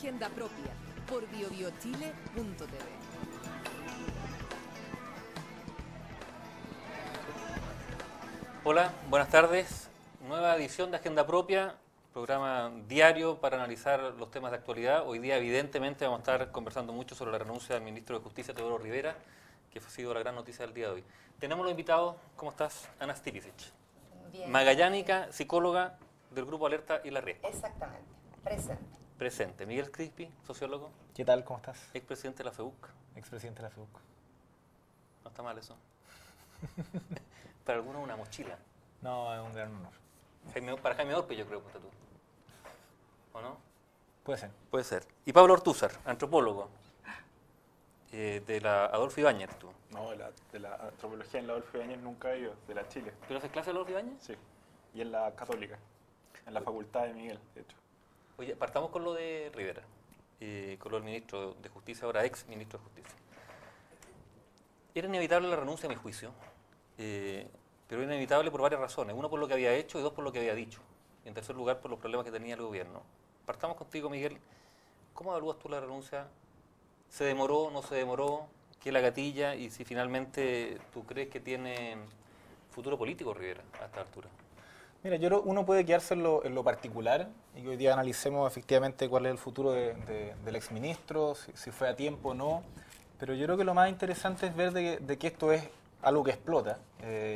Agenda Propia por biobiochile.tv. Hola, buenas tardes. Nueva edición de Agenda Propia, programa diario para analizar los temas de actualidad. Hoy día, evidentemente, vamos a estar conversando mucho sobre la renuncia del ministro de Justicia, Teodoro Rivera, que ha sido la gran noticia del día de hoy. Tenemos los invitados, ¿cómo estás? Ana Stipicic, Bien. magallánica, psicóloga del Grupo Alerta y La Riesgo. Exactamente, presente. Presente. Miguel Crispi, sociólogo, ¿Qué tal? ¿Cómo estás? expresidente de la FEUC. Expresidente de la FEUC. No está mal eso. Para algunos una mochila. No, es un gran honor. Para Jaime Orpe, yo creo, ponte tú. ¿O no? Puede ser. Puede ser. Y Pablo Ortúzar, antropólogo, de la Adolfo Ibáñez, tú. No, de la antropología en la Adolfo Ibáñez nunca he ido, de la Chile, ¿Pero haces clase de Adolfo Ibáñez? sí. Y en la Católica, en la Facultad de Miguel, de hecho. Oye, partamos con lo de Rivera, con lo del ministro de Justicia, ahora ex ministro de Justicia. Era inevitable la renuncia a mi juicio, pero era inevitable por varias razones. Uno, por lo que había hecho, y dos, por lo que había dicho. Y en tercer lugar, por los problemas que tenía el gobierno. Partamos contigo, Miguel. ¿Cómo evalúas tú la renuncia? ¿Se demoró, no se demoró? ¿Qué la gatilla? Y si finalmente tú crees que tiene futuro político Rivera a esta altura. Mira, yo creo que uno puede quedarse en lo particular y que hoy día analicemos efectivamente cuál es el futuro del exministro, si fue a tiempo o no. Pero yo creo que lo más interesante es ver de que esto es algo que explota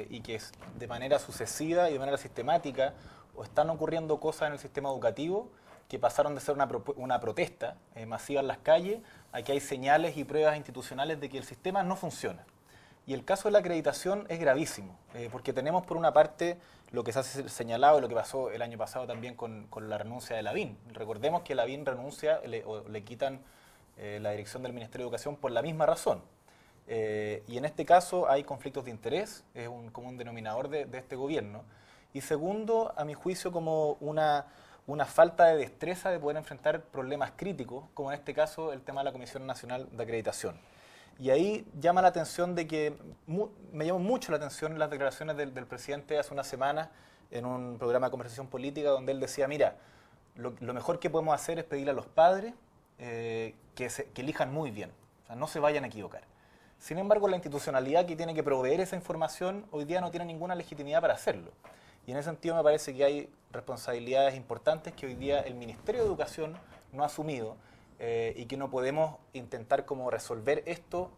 y que es de manera sucesiva y de manera sistemática, o están ocurriendo cosas en el sistema educativo que pasaron de ser una protesta masiva en las calles a que hay señales y pruebas institucionales de que el sistema no funciona. Y el caso de la acreditación es gravísimo, porque tenemos por una parte lo que se ha señalado y lo que pasó el año pasado también con la renuncia de Lavín. Recordemos que Lavín renuncia o le quitan la dirección del Ministerio de Educación por la misma razón. Y en este caso hay conflictos de interés, es un común denominador de este gobierno. Y segundo, a mi juicio, como una falta de destreza de poder enfrentar problemas críticos, como en este caso el tema de la Comisión Nacional de Acreditación. Y ahí llama la atención de que, me llamó mucho la atención las declaraciones del presidente hace unas semanas en un programa de conversación política donde él decía, mira, lo mejor que podemos hacer es pedirle a los padres que elijan muy bien, o sea, no se vayan a equivocar. Sin embargo, la institucionalidad que tiene que proveer esa información hoy día no tiene ninguna legitimidad para hacerlo. Y en ese sentido me parece que hay responsabilidades importantes que hoy día el Ministerio de Educación no ha asumido y que no podemos intentar como resolver esto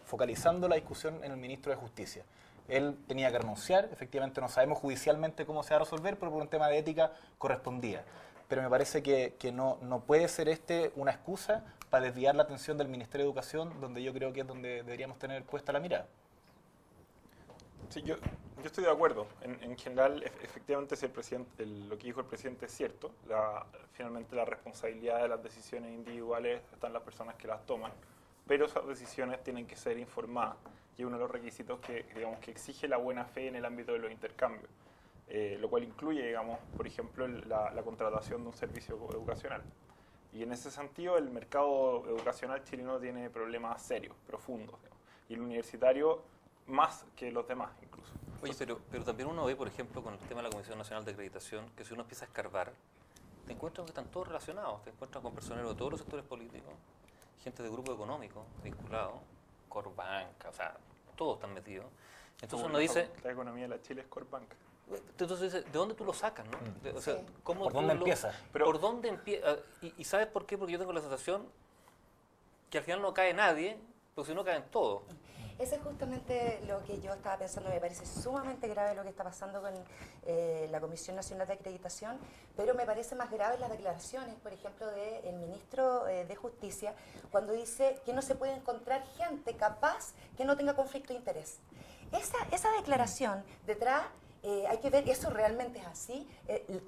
focalizando la discusión en el ministro de Justicia. Él tenía que renunciar, efectivamente no sabemos judicialmente cómo se va a resolver, pero por un tema de ética correspondía. Pero me parece que no puede ser una excusa para desviar la atención del Ministerio de Educación, donde yo creo que es donde deberíamos tener puesta la mirada. Sí, yo estoy de acuerdo. En general, efectivamente, si lo que dijo el presidente es cierto. Finalmente, la responsabilidad de las decisiones individuales están las personas que las toman, pero esas decisiones tienen que ser informadas. Y es uno de los requisitos que exige la buena fe en el ámbito de los intercambios, lo cual incluye, digamos, por ejemplo, la contratación de un servicio educacional. Y en ese sentido, el mercado educacional chileno tiene problemas serios, profundos, digamos, y el universitario más que los demás incluso. Oye, pero también uno ve, por ejemplo, con el tema de la Comisión Nacional de Acreditación, que si uno empieza a escarbar, te encuentras que están todos relacionados, te encuentras con personeros de todos los sectores políticos, gente de grupo económico vinculado, Corbanca, o sea, todos están metidos. Entonces uno dice... La economía de la Chile es Corbank. Entonces, ¿de dónde tú lo sacas, no? O sea, Sí. ¿cómo ¿Por tú dónde empieza? ¿Por dónde empieza? ¿Y sabes por qué? Porque yo tengo la sensación que al final no cae nadie, porque si no caen todos. Eso es justamente lo que yo estaba pensando. Me parece sumamente grave lo que está pasando con la Comisión Nacional de Acreditación, pero me parece más grave las declaraciones, por ejemplo, del ministro de Justicia, cuando dice que no se puede encontrar gente capaz que no tenga conflicto de interés. Esa declaración detrás... hay que ver, eso realmente es así.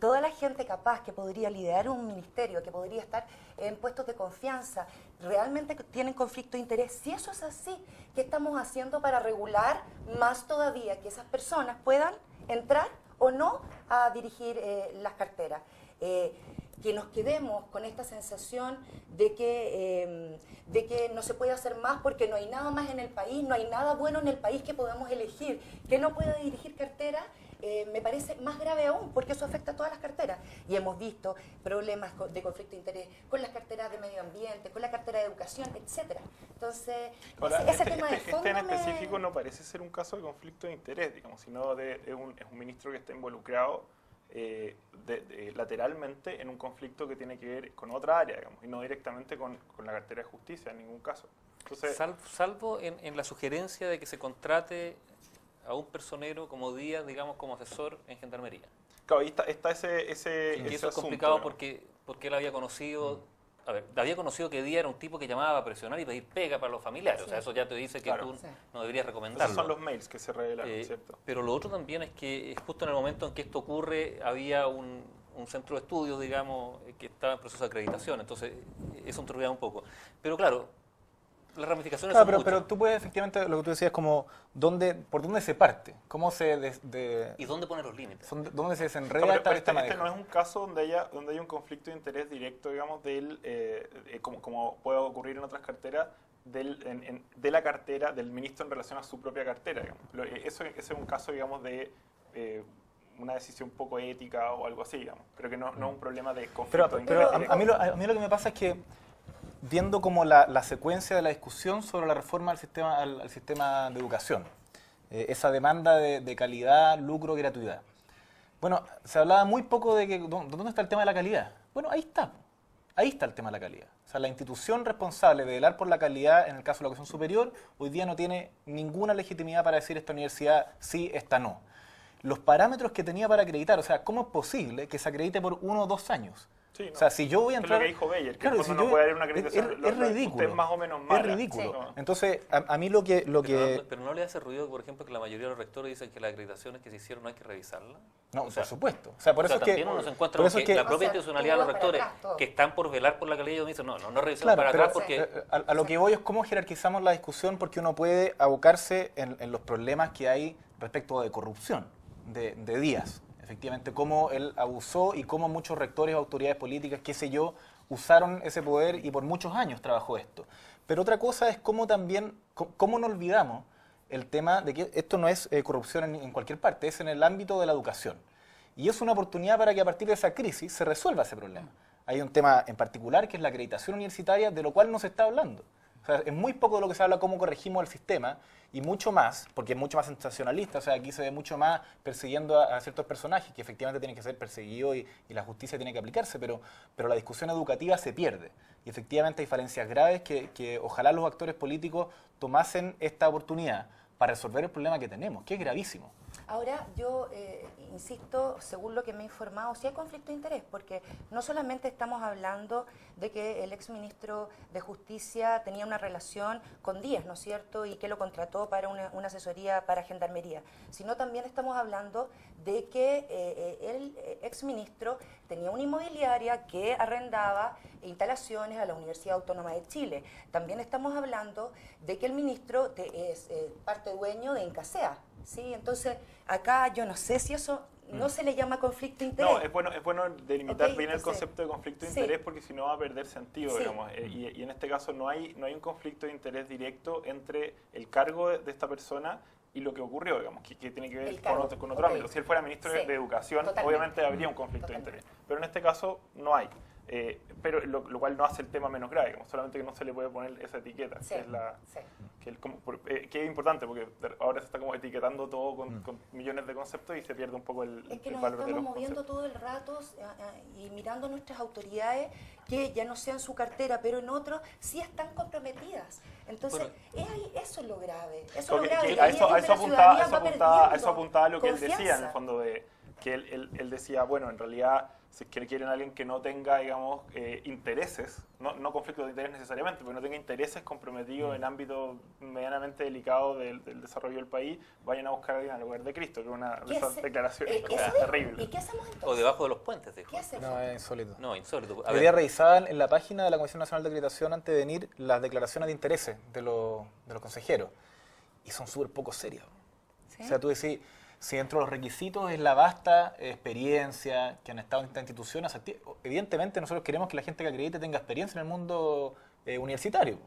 Toda la gente capaz que podría liderar un ministerio, que podría estar en puestos de confianza, realmente tienen conflicto de interés. Si eso es así, ¿qué estamos haciendo para regular más todavía que esas personas puedan entrar o no a dirigir las carteras? Que nos quedemos con esta sensación de que no se puede hacer más porque no hay nada más en el país, no hay nada bueno en el país que podamos elegir, que no pueda dirigir cartera, me parece más grave aún, porque eso afecta a todas las carteras. Y hemos visto problemas de conflicto de interés con las carteras de medio ambiente, con la cartera de educación, etcétera. Entonces, ahora, ese tema de fondo en específico no parece ser un caso de conflicto de interés, digamos, sino es un ministro que está involucrado lateralmente en un conflicto que tiene que ver con otra área, digamos, y no directamente con la cartera de justicia en ningún caso. Entonces, Salvo en la sugerencia de que se contrate a un personero como Díaz, digamos, como asesor en Gendarmería. claro, ahí está ese Y eso es asunto, complicado ¿no? porque él había conocido, a ver, había conocido que Díaz era un tipo que llamaba a presionar y pedir pega para los familiares. O sea, eso ya te dice que Claro. tú Sí. no deberías recomendarlo. Esos son los mails que se revelaron, ¿cierto? Pero lo otro también es que justo en el momento en que esto ocurre había un centro de estudios, digamos, que estaba en proceso de acreditación. Entonces, eso enturbia un poco. Pero claro, las ramificaciones Claro, son pero muchas. tú puedes, efectivamente, lo que tú decías, como, ¿por dónde se parte? ¿Cómo se ¿Y dónde poner los límites? ¿Dónde se No, desenreda pero esta este madeja? no es un caso donde haya un conflicto de interés directo, digamos, como puede ocurrir en otras carteras, de la cartera del ministro en relación a su propia cartera, digamos. Eso es un caso, digamos, de una decisión poco ética o algo así, digamos, pero que no es un problema de conflicto de Pero interés directo. a mí lo que me pasa es que, viendo como la secuencia de la discusión sobre la reforma al sistema de educación, esa demanda de calidad, lucro, gratuidad. Bueno, se hablaba muy poco de que ¿dónde está el tema de la calidad? Bueno, ahí está el tema de la calidad. O sea, la institución responsable de velar por la calidad en el caso de la educación superior hoy día no tiene ninguna legitimidad para decir esta universidad sí, esta no. Los parámetros que tenía para acreditar, o sea, ¿cómo es posible que se acredite por 1 o 2 años? Sí, no. O sea, si yo voy a Es entrar... lo que dijo Beyer, que Claro, cuando si no yo- puede haber una acreditación, es ridículo. usted es más o menos mala. Es ridículo. Sí. Entonces, a mí lo que... Pero no le hace ruido, por ejemplo, que la mayoría de los rectores dicen que las acreditaciones que se hicieron no hay que revisarlas. No, O sea, por supuesto. O sea, por O sea, eso es que... también uno se encuentra por con eso es que que- la propia O sea, institucionalidad de los todo va para rectores atrás, todo. que están por velar por la calidad, ellos dicen, no revisemos Claro, para pero atrás porque... a lo que voy es cómo jerarquizamos la discusión, porque uno puede abocarse en los problemas que hay respecto de corrupción de Díaz. Efectivamente, cómo él abusó y cómo muchos rectores, autoridades políticas, qué sé yo, usaron ese poder y por muchos años trabajó esto. Pero otra cosa es cómo también, cómo no olvidamos el tema de que esto no es corrupción en cualquier parte, es en el ámbito de la educación. Y es una oportunidad para que a partir de esa crisis se resuelva ese problema. Hay un tema en particular que es la acreditación universitaria, de lo cual no se está hablando. O sea, es muy poco de lo que se habla cómo corregimos el sistema y mucho más, porque es mucho más sensacionalista, o sea, aquí se ve mucho más persiguiendo a ciertos personajes que efectivamente tienen que ser perseguidos y la justicia tiene que aplicarse, pero la discusión educativa se pierde. Y efectivamente hay falencias graves que ojalá los actores políticos tomasen esta oportunidad para resolver el problema que tenemos, que es gravísimo. Ahora, yo insisto, según lo que me he informado, sí hay conflicto de interés, porque no solamente estamos hablando de que el exministro de Justicia tenía una relación con Díaz, ¿no es cierto?, y que lo contrató para una asesoría para Gendarmería, sino también estamos hablando de que el exministro tenía una inmobiliaria que arrendaba instalaciones a la Universidad Autónoma de Chile. También estamos hablando de que el ministro es parte dueño de Incasea, ¿sí? Entonces, acá yo no sé si eso no se le llama conflicto de interés. No, es bueno delimitar Ok, bien el entonces, concepto de conflicto de sí. interés porque si no va a perder sentido, Sí. digamos. Y en este caso no hay un conflicto de interés directo entre el cargo de esta persona y lo que ocurrió, digamos, que tiene que ver El cargo, con otro ok. ámbito. Si él fuera ministro Sí, de Educación, totalmente. obviamente habría un conflicto Totalmente. de interés. Pero en este caso no hay. Pero lo cual no hace el tema menos grave, digamos, solamente que no se le puede poner esa etiqueta, Sí, que es la... sí. que es importante porque ahora se está como etiquetando todo con millones de conceptos y se pierde un poco el Es que el nos valor de estamos los moviendo conceptos. todo el rato y mirando a nuestras autoridades que ya no sean su cartera, pero en otros sí están comprometidas. Entonces, eso es lo grave. Eso es lo Porque grave. a eso la ciudadanía va perdiendo apuntaba lo que él decía, en confianza. el fondo, que él decía, bueno, en realidad, si es que quieren a alguien que no tenga, digamos, intereses, no conflictos de interés necesariamente, pero no tenga intereses comprometidos en ámbitos medianamente delicados del desarrollo del país, vayan a buscar a alguien al lugar de Cristo, que es una de ¿Qué esas hace- declaraciones eso es? terribles. ¿Y qué hacemos entonces? O debajo de los puentes, dijo. ¿Qué hacemos? No, es insólito. No, insólito. A Hoy ver, día revisaban en la página de la Comisión Nacional de Acreditación antes de venir las declaraciones de intereses de los consejeros. Y son súper poco serias. ¿Sí? O sea, tú decís, si dentro de los requisitos es la vasta experiencia que han estado en estas instituciones, evidentemente nosotros queremos que la gente que acredite tenga experiencia en el mundo universitario.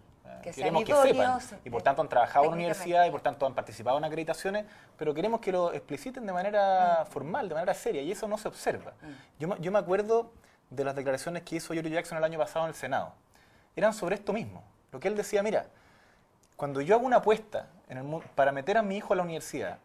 Que sean queremos que idóneos, sepan, y por tanto han trabajado en la técnicamente. universidad y por tanto han participado en acreditaciones, pero queremos que lo expliciten de manera formal, de manera seria, y eso no se observa. Yo me acuerdo de las declaraciones que hizo Giorgio Jackson el año pasado en el Senado. Eran sobre esto mismo. Lo que él decía, mira, cuando yo hago una apuesta para meter a mi hijo a la universidad,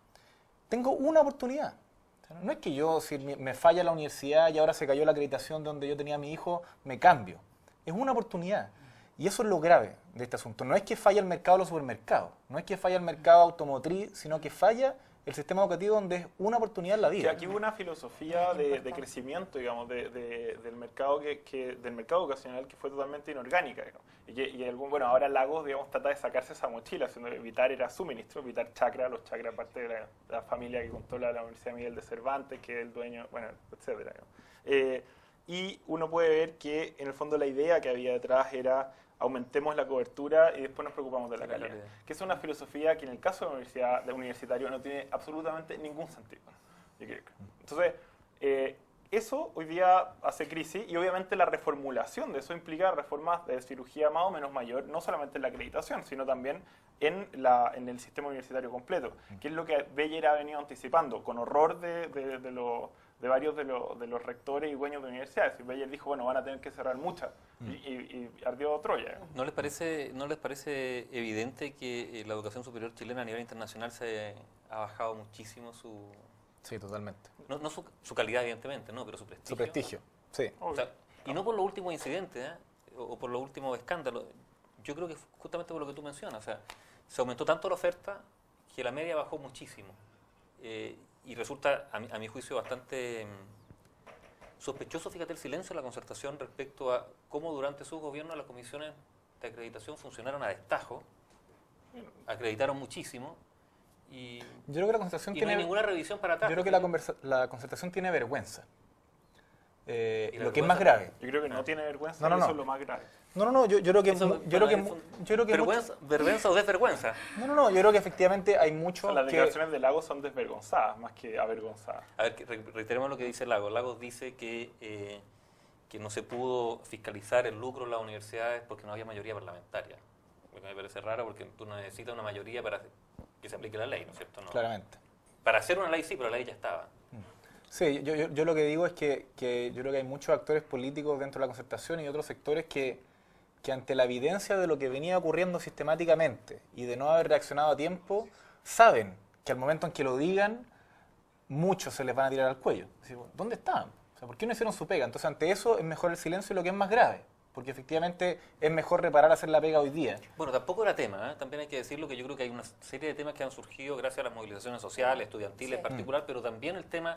tengo una oportunidad. O sea, no es que yo, si me falla la universidad y ahora se cayó la acreditación donde yo tenía a mi hijo, me cambio. Es una oportunidad. Y eso es lo grave de este asunto. No es que falla el mercado de los supermercados, no es que falla el mercado automotriz, sino que falla el sistema educativo donde es una oportunidad en la Sí, vida. aquí hubo una filosofía de crecimiento, digamos, del mercado del mercado educacional que fue totalmente inorgánica, digamos. Bueno, ahora Lagos, digamos, trata de sacarse esa mochila, haciendo Vitar era su ministro, Vitar Chacra, los Chacra, parte de la familia que controla la Universidad Miguel de Cervantes, que es el dueño, bueno, etcétera. Y uno puede ver que, en el fondo, la idea que había detrás era aumentemos la cobertura y después nos preocupamos de la calidad. Que es una filosofía que en el caso de universitario no tiene absolutamente ningún sentido. Yo creo. Entonces, eso hoy día hace crisis y obviamente la reformulación de eso implica reformas de cirugía más o menos mayor, no solamente en la acreditación, sino también en el sistema universitario completo, que es lo que Beyer ha venido anticipando con horror de varios de los rectores y dueños de universidades. Y Beyer dijo, bueno, van a tener que cerrar muchas, y ardió Troya. ¿No les parece evidente que la educación superior chilena a nivel internacional se ha bajado muchísimo Sí, totalmente. no su calidad, evidentemente, no, pero su prestigio? Su prestigio, sí. O sea, y no por los últimos incidentes, o por los últimos escándalos. Yo creo que justamente por lo que tú mencionas. O sea, se aumentó tanto la oferta que la media bajó muchísimo. Y resulta, a mi juicio, bastante sospechoso, fíjate, el silencio de la concertación respecto a cómo durante sus gobiernos las comisiones de acreditación funcionaron a destajo, acreditaron muchísimo, y Yo creo que la concertación no hay ninguna revisión para atrás. Yo creo que la concertación tiene vergüenza. ¿Y la Lo que es más grave. Yo creo que no tiene vergüenza, No, no, y eso no. es lo más grave. No, yo creo que Eso, yo creo bueno, que ¿vergüenza o desvergüenza? No, yo creo que efectivamente hay O mucho sea, las que declaraciones de Lagos son desvergonzadas, más que avergonzadas. A ver, reiteremos lo que dice Lagos. Lagos dice que no se pudo fiscalizar el lucro de las universidades porque no había mayoría parlamentaria. Lo que me parece raro porque tú no necesitas una mayoría para que se aplique la ley, ¿no es cierto? No. claramente. Para hacer una ley sí, pero la ley ya estaba. Sí, yo lo que digo es que yo creo que hay muchos actores políticos dentro de la concertación y otros sectores que ante la evidencia de lo que venía ocurriendo sistemáticamente y de no haber reaccionado a tiempo, saben que al momento en que lo digan, muchos se les van a tirar al cuello. Decir, ¿dónde estaban? O sea, ¿por qué no hicieron su pega? Entonces, ante eso es mejor el silencio y lo que es más grave, porque efectivamente es mejor reparar hacer la pega hoy día. Bueno, tampoco era tema, ¿eh? También hay que decirlo que yo creo que hay una serie de temas que han surgido gracias a las movilizaciones sociales, estudiantiles Sí. en particular, pero también el tema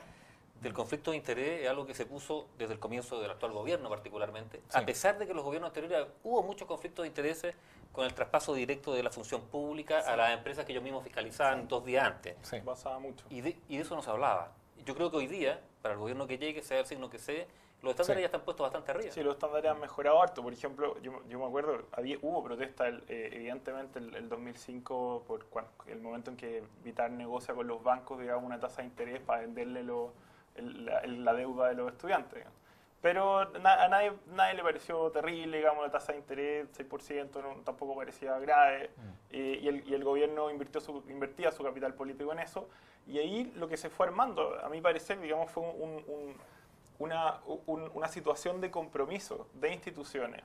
del conflicto de interés es algo que se puso desde el comienzo del actual gobierno particularmente, Sí. a pesar de que los gobiernos anteriores hubo muchos conflictos de intereses con el traspaso directo de la función pública a las empresas que ellos mismos fiscalizaban 2 días antes. Sí. Pasaba mucho. Y de eso no se hablaba. Yo creo que hoy día, para el gobierno que llegue, sea el signo que sea, los estándares Sí. ya están puestos bastante arriba. Sí, los estándares han mejorado harto. Por ejemplo, yo me acuerdo, hubo protesta evidentemente el 2005 por el momento en que Vitar negocia con los bancos, digamos, una tasa de interés para venderle la deuda de los estudiantes. Digamos. Pero a nadie le pareció terrible, digamos, la tasa de interés, 6%, tampoco parecía grave. Y el gobierno invertía su capital político en eso. Y ahí lo que se fue armando, a mi parecer, digamos, fue una situación de compromiso de instituciones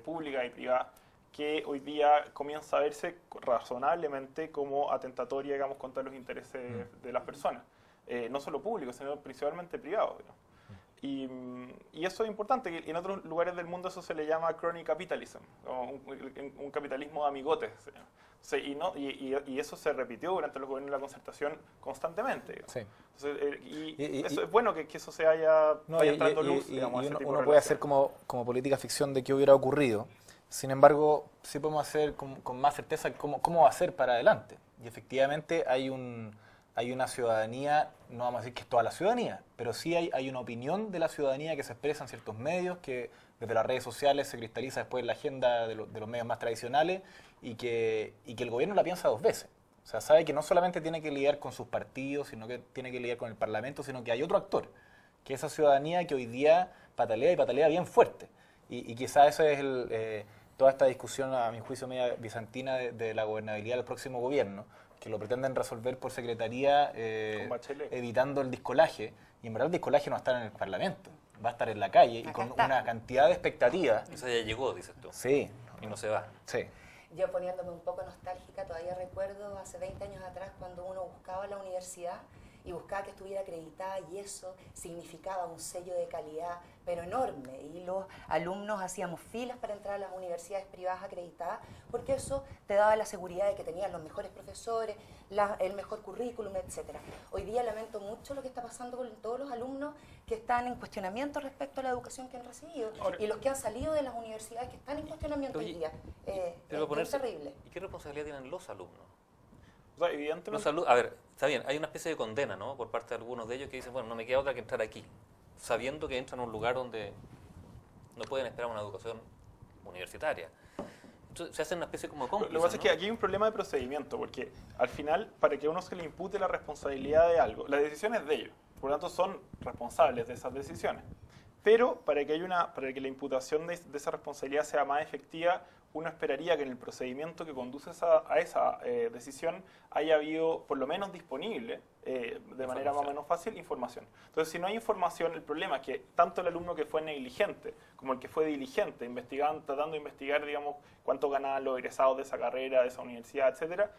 públicas y privadas que hoy día comienza a verse razonablemente como atentatoria, digamos, contra los intereses de las personas. No solo públicos, sino principalmente privados. Digamos. Y eso es importante, y en otros lugares del mundo eso se le llama crony capitalism, o un capitalismo de amigotes. Sí, y eso se repitió durante los gobiernos de la concertación constantemente. Digamos. Sí. Entonces, eso es bueno que eso se vaya entrando luz, digamos, a ese tipo de uno puede hacer como política ficción de qué hubiera ocurrido. Sin embargo, sí podemos hacer con más certeza cómo va a ser para adelante. Y efectivamente hay una ciudadanía, no vamos a decir que es toda la ciudadanía, pero sí hay una opinión de la ciudadanía que se expresa en ciertos medios, que desde las redes sociales se cristaliza después en la agenda de los medios más tradicionales y que el gobierno la piensa 2 veces. O sea, sabe que no solamente tiene que lidiar con sus partidos, sino que tiene que lidiar con el Parlamento, sino que hay otro actor, que es esa ciudadanía que hoy día patalea y patalea bien fuerte. Y quizás eso es toda esta discusión, a mi juicio, media bizantina de la gobernabilidad del próximo gobierno, que lo pretenden resolver por secretaría, Con Bachelet. evitando el discolaje, y en verdad el discolaje no va a estar en el Parlamento, va a estar en la calle, y Acá con está. una cantidad de expectativas. Esa ya llegó, dices tú, Sí, y no se va. sí. Yo poniéndome un poco nostálgica, todavía recuerdo hace 20 años atrás cuando uno buscaba la universidad y buscaba que estuviera acreditada y eso significaba un sello de calidad, pero enorme. Y los alumnos hacíamos filas para entrar a las universidades privadas acreditadas porque eso te daba la seguridad de que tenías los mejores profesores, el mejor currículum, etcétera. Hoy día lamento mucho lo que está pasando con todos los alumnos que están en cuestionamiento respecto a la educación que han recibido Ahora, y los que han salido de las universidades que están en cuestionamiento Oye, hoy día. Pero Es ponerse- terrible. ¿Y qué responsabilidad tienen los alumnos? O sea, evidentemente, A ver, está bien, hay una especie de condena, ¿no? Por parte de algunos de ellos que dicen, bueno, no me queda otra que entrar aquí, sabiendo que entran a un lugar donde no pueden esperar una educación universitaria. Entonces se hace una especie como de lo cómplices, que pasa es ¿no? que aquí hay un problema de procedimiento, porque al final, para que a uno se le impute la responsabilidad de algo, la decisión es de ellos, por lo tanto son responsables de esas decisiones. Pero para que la imputación de esa responsabilidad sea más efectiva, uno esperaría que en el procedimiento que conduce a esa decisión haya habido, por lo menos disponible, de manera más o menos fácil, información. Entonces, si no hay información, el problema es que tanto el alumno que fue negligente como el que fue diligente, tratando de investigar, digamos, cuánto ganaban los egresados de esa carrera, de esa universidad, etcétera,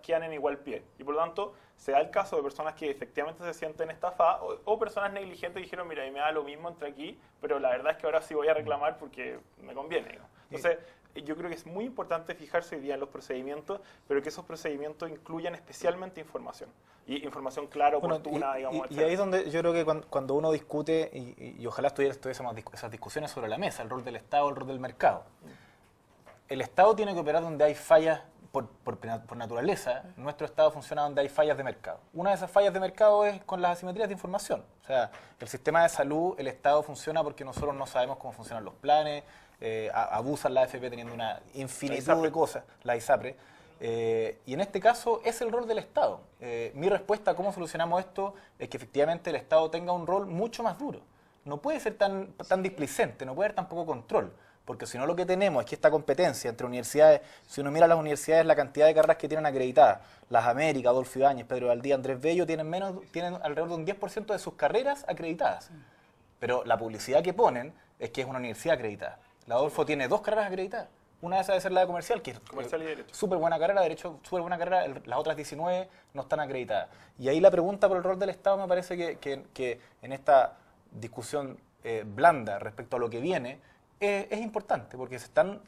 quedan en igual pie. Y por lo tanto, se da el caso de personas que efectivamente se sienten estafadas o personas negligentes que dijeron, mira, a mí me da lo mismo entre aquí, pero la verdad es que ahora sí voy a reclamar porque me conviene, ¿no? Entonces, yo creo que es muy importante fijarse hoy día en los procedimientos, pero que esos procedimientos incluyan especialmente información. Y información clara, Bueno, oportuna, digamos, y ahí es donde yo creo que cuando uno discute, y ojalá tuviésemos esas discusiones sobre la mesa, el rol del Estado, el rol del mercado. El Estado tiene que operar donde hay fallas por naturaleza. Nuestro Estado funciona donde hay fallas de mercado. Una de esas fallas de mercado es con las asimetrías de información. O sea, el sistema de salud, el Estado funciona porque nosotros no sabemos cómo funcionan los planes, abusan la AFP teniendo una infinitud de cosas, la ISAPRE. Y en este caso es el rol del Estado. Mi respuesta a cómo solucionamos esto es que efectivamente el Estado tenga un rol mucho más duro. No puede ser tan displicente, no puede haber tan poco control, porque si no lo que tenemos es que esta competencia entre universidades, si uno mira las universidades, la cantidad de carreras que tienen acreditadas, las Américas, Adolfo Ibáñez, Pedro Valdía, Andrés Bello, tienen alrededor de un 10% de sus carreras acreditadas. Pero la publicidad que ponen es que es una universidad acreditada. La Adolfo tiene 2 carreras acreditadas. Una de esas debe ser la de comercial, que es Comercial y Derecho. súper buena carrera, Derecho, súper buena carrera, las otras 19 no están acreditadas. Y ahí la pregunta por el rol del Estado me parece que en esta discusión blanda respecto a lo que viene, es importante, porque están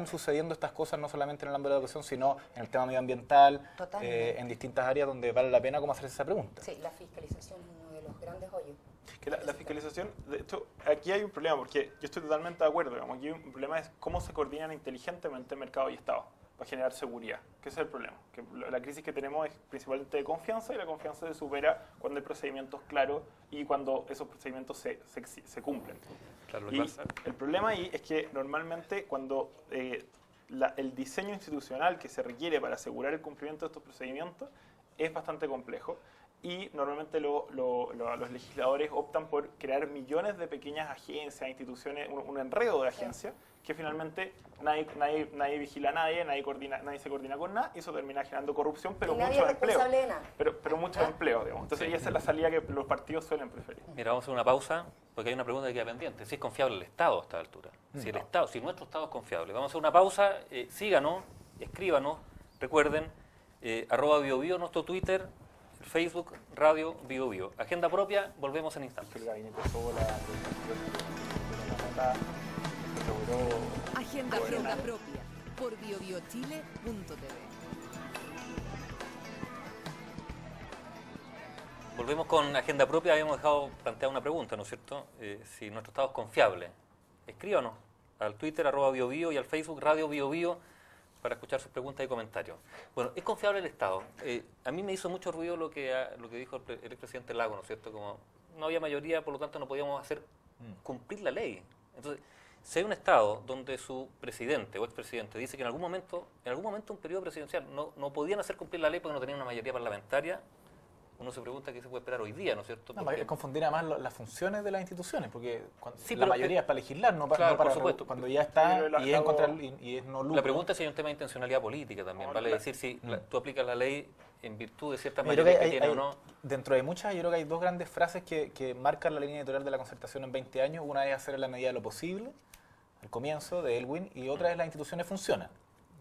sucediendo estas cosas no solamente en el ámbito de la educación, sino en el tema medioambiental, en distintas áreas donde vale la pena cómo hacerse esa pregunta. Sí, la fiscalización es uno de los grandes hoyos. Que la fiscalización, de hecho, aquí hay un problema, porque yo estoy totalmente de acuerdo, digamos, aquí un problema es cómo se coordinan inteligentemente mercado y Estado para generar seguridad, que ese es el problema. Que la crisis que tenemos es principalmente de confianza, y la confianza se supera cuando hay procedimientos claros y cuando esos procedimientos se cumplen. Claro, Y el problema ahí es que normalmente cuando el diseño institucional que se requiere para asegurar el cumplimiento de estos procedimientos es bastante complejo, y normalmente los legisladores optan por crear millones de pequeñas agencias, instituciones, un enredo de agencias que finalmente nadie vigila a nadie, nadie se coordina con nada, y eso termina generando corrupción, pero Y nadie muchos es empleos. responsable de nada. Pero muchos empleos, digamos. Entonces, esa es la salida que los partidos suelen preferir. Mira, vamos a hacer una pausa, porque hay una pregunta que queda pendiente. Si es confiable el Estado a esta altura. Si nuestro Estado es confiable. Vamos a hacer una pausa, síganos, escríbanos, recuerden, @BioBio, nuestro Twitter, Facebook, Radio BioBio. Agenda propia, volvemos en instantes. El gabinete Sola, la logró Agenda gobernar. propia por biobiochile.tv. Volvemos con agenda propia. Habíamos dejado planteada una pregunta, ¿no es cierto? Si nuestro Estado es confiable. Escríbanos al Twitter @BioBio y al Facebook Radio BioBio para escuchar sus preguntas y comentarios. Bueno, ¿es confiable el Estado? A mí me hizo mucho ruido lo que dijo el expresidente Lago, ¿no es cierto? Como no había mayoría, por lo tanto no podíamos hacer cumplir la ley. Entonces, si hay un Estado donde su presidente o expresidente dice que en algún momento un periodo presidencial no podían hacer cumplir la ley porque no tenían una mayoría parlamentaria, uno se pregunta qué se puede esperar hoy día, ¿no es cierto? No, Porque- es confundir además las funciones de las instituciones, porque Sí, la pero- mayoría es para legislar, no, Claro, no para por supuesto. cuando ya está Pero y es, y es no lucro. La pregunta es si hay un tema de intencionalidad política también, No, vale la- decir si tú aplicas la ley en virtud de cierta Yo creo mayoría que que tiene o no. dentro de muchas, yo creo que hay dos grandes frases que marcan la línea editorial de la concertación en 20 años. Una es hacer en la medida de lo posible, al comienzo, de Elwin, y otra es las instituciones funcionan,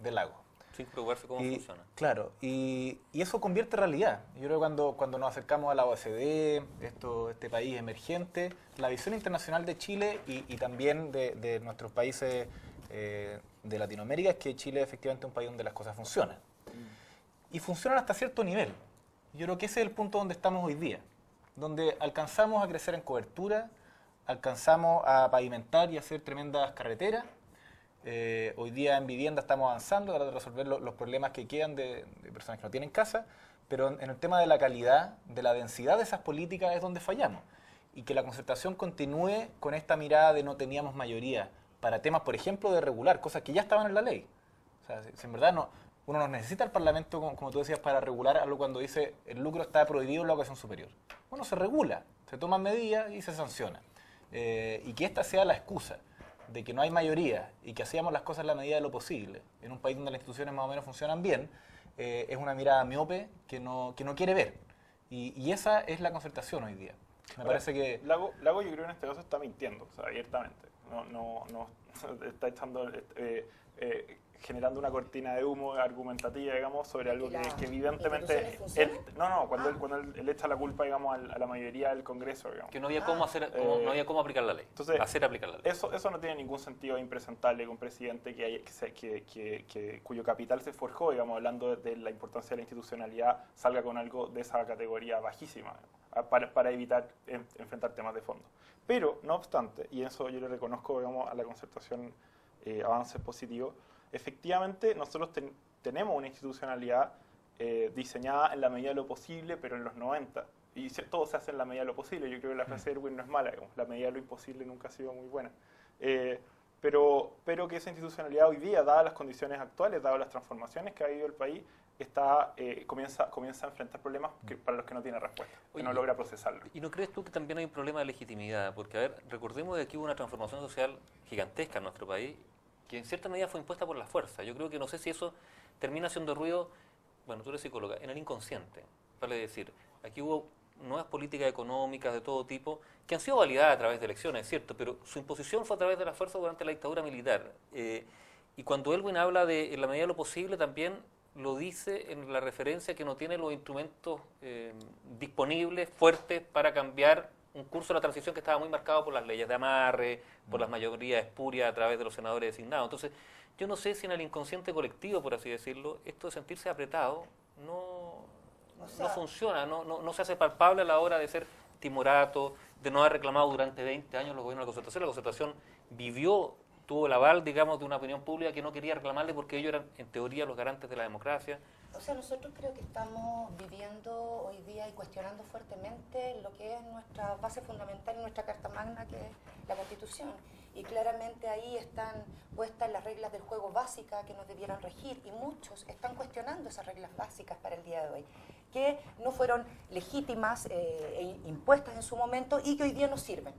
de Lago. Sin preocuparse cómo funciona. Claro, y eso convierte en realidad. Yo creo que cuando nos acercamos a la OECD, este país emergente, la visión internacional de Chile y también de nuestros países de Latinoamérica es que Chile es efectivamente un país donde las cosas funcionan. Y funcionan hasta cierto nivel. Yo creo que ese es el punto donde estamos hoy día, donde alcanzamos a crecer en cobertura, alcanzamos a pavimentar y hacer tremendas carreteras. Hoy día en vivienda estamos avanzando para resolver los problemas que quedan de personas que no tienen casa, pero en el tema de la calidad, de la densidad de esas políticas es donde fallamos. Y que la concertación continúe con esta mirada de no teníamos mayoría para temas, por ejemplo, de regular, cosas que ya estaban en la ley. O sea, si en verdad uno no necesita el Parlamento, como tú decías, para regular algo cuando dice el lucro está prohibido en la educación superior. Bueno, se regula, se toman medidas y se sanciona. Y que esta sea la excusa de que no hay mayoría y que hacíamos las cosas en la medida de lo posible, en un país donde las instituciones más o menos funcionan bien, es una mirada miope que no quiere ver. Y esa es la concertación hoy día. Me parece que... Lago yo creo en este caso está mintiendo, o sea, abiertamente. No está echando, generando una cortina de humo argumentativa, digamos, sobre algo que evidentemente... Cuando él echa la culpa, digamos, a la mayoría del Congreso, digamos. Que no había cómo hacer, no había cómo aplicar la ley. Entonces, hacer aplicar la ley. Eso no tiene ningún sentido impresentable que un presidente cuyo capital se forjó, digamos, hablando de la importancia de la institucionalidad, salga con algo de esa categoría bajísima, para evitar enfrentar temas de fondo. Pero, no obstante, y eso yo le reconozco, digamos, a la concertación avances positivos, efectivamente nosotros tenemos una institucionalidad diseñada en la medida de lo posible, pero en los 90. Y todo se hace en la medida de lo posible. Yo creo que la frase de Erwin no es mala, digamos. La medida de lo imposible nunca ha sido muy buena. Pero que esa institucionalidad hoy día, dadas las condiciones actuales, dadas las transformaciones que ha vivido el país, comienza a enfrentar problemas para los que no tiene respuesta, que no logra procesarlo. ¿Y no crees tú que también hay un problema de legitimidad? Porque, a ver, recordemos que aquí hubo una transformación social gigantesca en nuestro país, que en cierta medida fue impuesta por la fuerza. Yo creo que no sé si eso termina haciendo ruido, bueno, tú eres psicóloga, en el inconsciente. Vale decir, aquí hubo nuevas políticas económicas de todo tipo que han sido validadas a través de elecciones, es cierto, pero su imposición fue a través de la fuerza durante la dictadura militar. Y cuando Elwin habla de en la medida de lo posible, también lo dice en la referencia que no tiene los instrumentos disponibles, fuertes, para cambiar un curso de la transición que estaba muy marcado por las leyes de amarre, por las mayorías espurias a través de los senadores designados. Entonces, yo no sé si en el inconsciente colectivo, por así decirlo, esto de sentirse apretado no funciona, no se hace palpable a la hora de ser timorato, de no haber reclamado durante 20 años los gobiernos de la concertación. La concertación tuvo el aval, digamos, de una opinión pública que no quería reclamarle porque ellos eran, en teoría, los garantes de la democracia. O sea, nosotros creo que estamos viviendo hoy día y cuestionando fuertemente lo que es nuestra base fundamental, nuestra Carta Magna, que es la Constitución. Y claramente ahí están puestas las reglas del juego básicas que nos debieran regir, y muchos están cuestionando esas reglas básicas para el día de hoy, que no fueron legítimas e impuestas en su momento y que hoy día no sirven.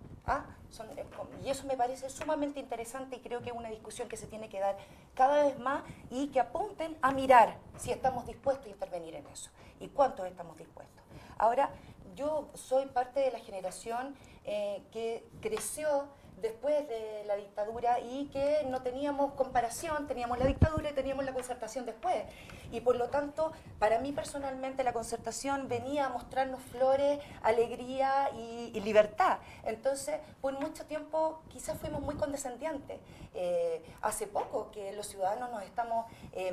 Y eso me parece sumamente interesante y creo que es una discusión que se tiene que dar cada vez más y que apunten a mirar si estamos dispuestos a intervenir en eso y cuántos estamos dispuestos. Ahora, yo soy parte de la generación que creció después de la dictadura y que no teníamos comparación, teníamos la dictadura y teníamos la concertación después. Y por lo tanto, para mí personalmente la concertación venía a mostrarnos flores, alegría y libertad. Entonces, por mucho tiempo quizás fuimos muy condescendientes. Hace poco que los ciudadanos nos estamos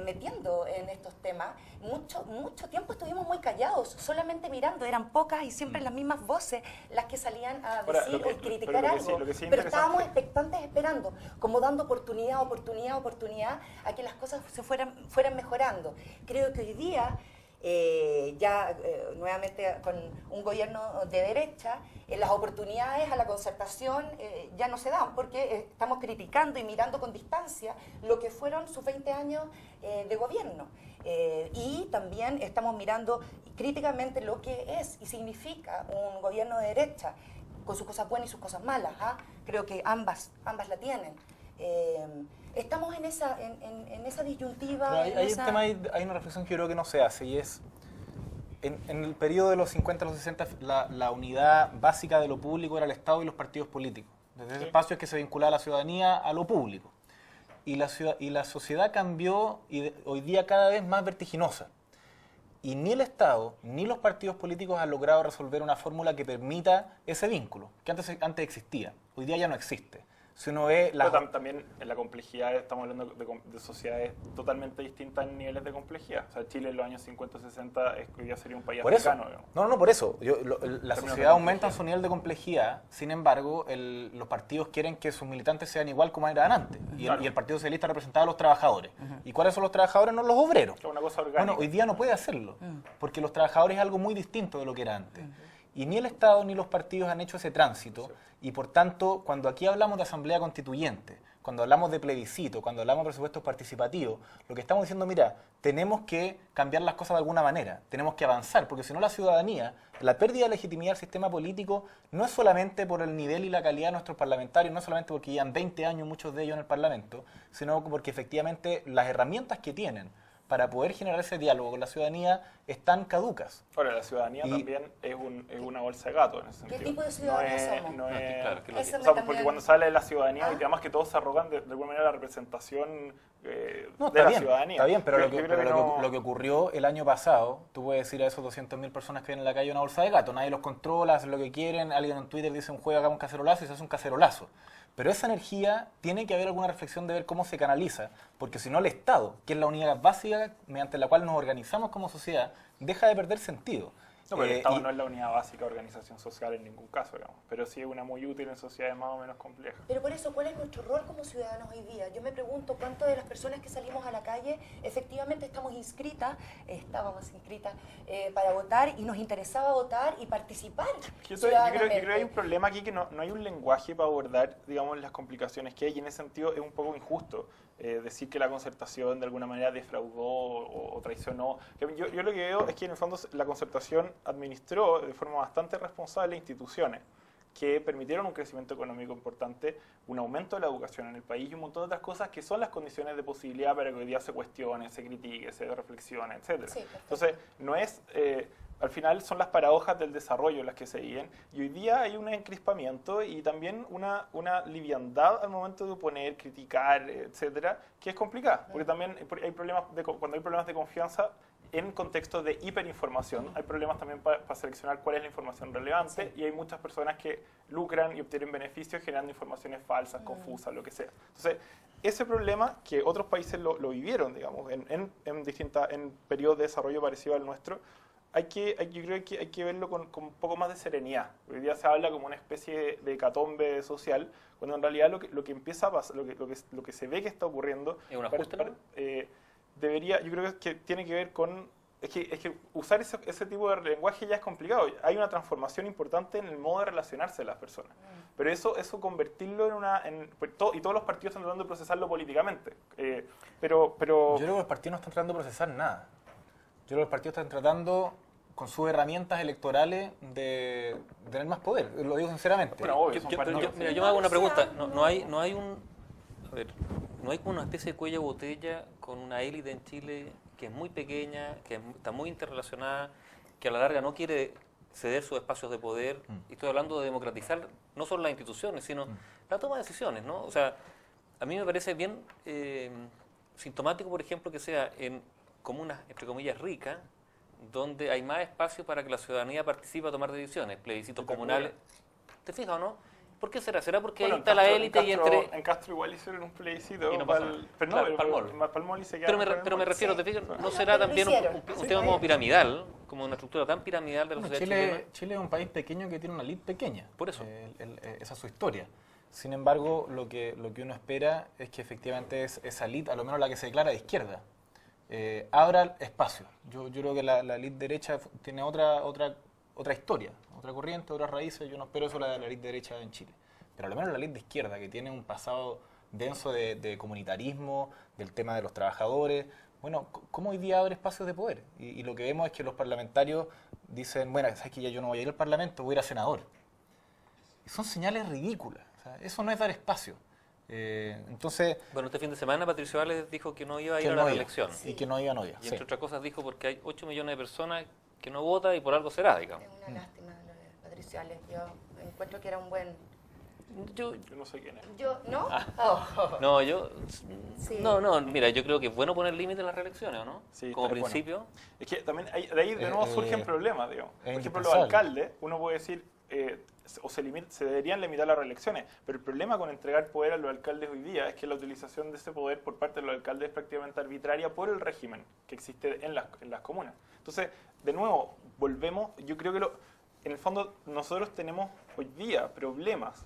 metiendo en estos temas. Mucho tiempo estuvimos muy callados, solamente mirando, eran pocas y siempre las mismas voces las que salían a decir o criticar algo. Pero estábamos expectantes esperando, como dando oportunidad a que las cosas fueran mejorando. Creo que hoy día nuevamente con un gobierno de derecha, las oportunidades a la concertación ya no se dan porque estamos criticando y mirando con distancia lo que fueron sus 20 años de gobierno. Y también estamos mirando críticamente lo que es y significa un gobierno de derecha, con sus cosas buenas y sus cosas malas. Creo que ambas la tienen. Estamos en esa disyuntiva. Hay una reflexión que yo creo que no se hace, y es, en el periodo de los 50 a los 60, la unidad básica de lo público era el Estado y los partidos políticos. Desde ese espacio es que se vinculaba la ciudadanía a lo público. Y la sociedad cambió y hoy día cada vez más vertiginosa. Y ni el Estado ni los partidos políticos han logrado resolver una fórmula que permita ese vínculo, que antes existía. Hoy día ya no existe. Si uno ve también en la complejidad, estamos hablando de sociedades totalmente distintas en niveles de complejidad. O sea, Chile en los años 50 60 hoy día sería un país africano. No, por eso. La sociedad aumenta en su nivel de complejidad, sin embargo, los partidos quieren que sus militantes sean igual como eran antes. Y el Partido Socialista representaba a los trabajadores. ¿Y cuáles son los trabajadores? No los obreros. Es una cosa orgánica. Bueno, hoy día no puede hacerlo, porque los trabajadores es algo muy distinto de lo que era antes. Y ni el Estado ni los partidos han hecho ese tránsito, y por tanto, cuando aquí hablamos de asamblea constituyente, cuando hablamos de plebiscito, cuando hablamos de presupuestos participativos, lo que estamos diciendo, mira, tenemos que cambiar las cosas de alguna manera, tenemos que avanzar, porque si no la ciudadanía, la pérdida de legitimidad del sistema político no es solamente por el nivel y la calidad de nuestros parlamentarios, no es solamente porque llevan 20 años muchos de ellos en el Parlamento, sino porque efectivamente las herramientas que tienen para poder generar ese diálogo con la ciudadanía están caducas. Ahora, la ciudadanía también es una bolsa de gato en ese sentido. ¿Qué tipo de ciudadanía somos? Porque cuando sale de la ciudadanía, y además que todos se arrogan de alguna manera la representación de la ciudadanía. Está bien, pero lo que ocurrió el año pasado, tú puedes decir a esos 200.000 personas que ven en la calle una bolsa de gato, nadie los controla, hacen lo que quieren, alguien en Twitter dice un juego, hagamos un cacerolazo y se hace un cacerolazo. Pero esa energía tiene que haber alguna reflexión de ver cómo se canaliza, porque si no el Estado, que es la unidad básica mediante la cual nos organizamos como sociedad, deja de perder sentido. No, pero el Estado no es la unidad básica de organización social en ningún caso, digamos, pero sí es una muy útil en sociedades más o menos complejas. Pero por eso, ¿cuál es nuestro rol como ciudadanos hoy día? Yo me pregunto cuántas de las personas que salimos a la calle efectivamente estábamos inscritas para votar y nos interesaba votar y participar. Yo creo que hay un problema aquí, que no hay un lenguaje para abordar, digamos, las complicaciones que hay, y en ese sentido es un poco injusto decir que la concertación de alguna manera defraudó o traicionó. Yo lo que veo es que en el fondo la concertación administró de forma bastante responsable instituciones que permitieron un crecimiento económico importante, un aumento de la educación en el país y un montón de otras cosas que son las condiciones de posibilidad para que hoy día se cuestione, se critique, se reflexione, etc. Sí, entonces, no es... al final son las paradojas del desarrollo las que se viven, y hoy día hay un encrispamiento y también una liviandad al momento de oponer, criticar, etcétera, que es complicada, porque también hay problemas cuando hay problemas de confianza en contextos de hiperinformación, hay problemas también para seleccionar cuál es la información relevante, y hay muchas personas que lucran y obtienen beneficios generando informaciones falsas, confusas, lo que sea. Entonces, ese problema que otros países lo vivieron, digamos, en periodos de desarrollo parecido al nuestro, yo creo que hay que verlo con un poco más de serenidad. Hoy día se habla como una especie de hecatombe social, cuando en realidad lo que empieza a pasar, lo que se ve que está ocurriendo, ¿es un ajuste? Yo creo que tiene que ver con... Es que usar ese tipo de lenguaje ya es complicado. Hay una transformación importante en el modo de relacionarse de las personas. Pero eso convertirlo y todos los partidos están tratando de procesarlo políticamente. Pero yo creo que los partidos no están tratando de procesar nada. Yo creo que los partidos están tratando, con sus herramientas electorales, de tener más poder. Lo digo sinceramente. Bueno, obvio, yo me hago una pregunta. No hay como una especie de cuello de botella con una élite en Chile que es muy pequeña, que está muy interrelacionada, que a la larga no quiere ceder sus espacios de poder. Y estoy hablando de democratizar no solo las instituciones, sino la toma de decisiones, ¿no? O sea, a mí me parece bien sintomático, por ejemplo, que sea en comunas, entre comillas, ricas, donde hay más espacio para que la ciudadanía participe a tomar decisiones, plebiscitos comunales. ¿Te fijas o no? ¿Por qué será? ¿Será porque ahí está la élite y entre...? En Castro igual hicieron un plebiscito. Y no pasó nada. Palmol y se quedaron. Pero me refiero, ¿te fijas? ¿No será también un tema como piramidal, como una estructura tan piramidal de la sociedad chilena? Chile es un país pequeño que tiene una élite pequeña. Por eso. Esa es su historia. Sin embargo, lo que uno espera es que efectivamente esa élite, a lo menos la que se declara de izquierda, abra espacio. Yo creo que la elite derecha tiene otra historia, otra corriente, otras raíces. Yo no espero eso de la elite derecha en Chile. Pero al menos la elite de izquierda, que tiene un pasado denso de comunitarismo, del tema de los trabajadores. Bueno, ¿cómo hoy día abre espacios de poder? Y lo que vemos es que los parlamentarios dicen, bueno, sabes que ya yo no voy a ir al Parlamento, voy a ir a senador. Y son señales ridículas. O sea, eso no es dar espacio. Entonces... Bueno, este fin de semana Patricio Ales dijo que no iba a ir que a no la iba, reelección. y que no iba, no iba. Y entre otras cosas dijo porque hay 8 millones de personas que no votan y por algo será, digamos. Es una lástima lo de Patricio Ales. Yo encuentro que era un buen... Yo no sé quién es. Yo, ¿no? Oh. No, Sí. no, mira, yo creo que es bueno poner límites a las reelecciones, ¿o no? Sí, Como está bueno. principio. Es que también de ahí de nuevo surgen problemas, digamos. Por ejemplo, los indispensable. alcaldes, uno puede decir, se deberían limitar las reelecciones, pero el problema con entregar poder a los alcaldes hoy día es que la utilización de ese poder por parte de los alcaldes es prácticamente arbitraria por el régimen que existe en las comunas. Entonces, de nuevo, volvemos, yo creo que en el fondo nosotros tenemos hoy día problemas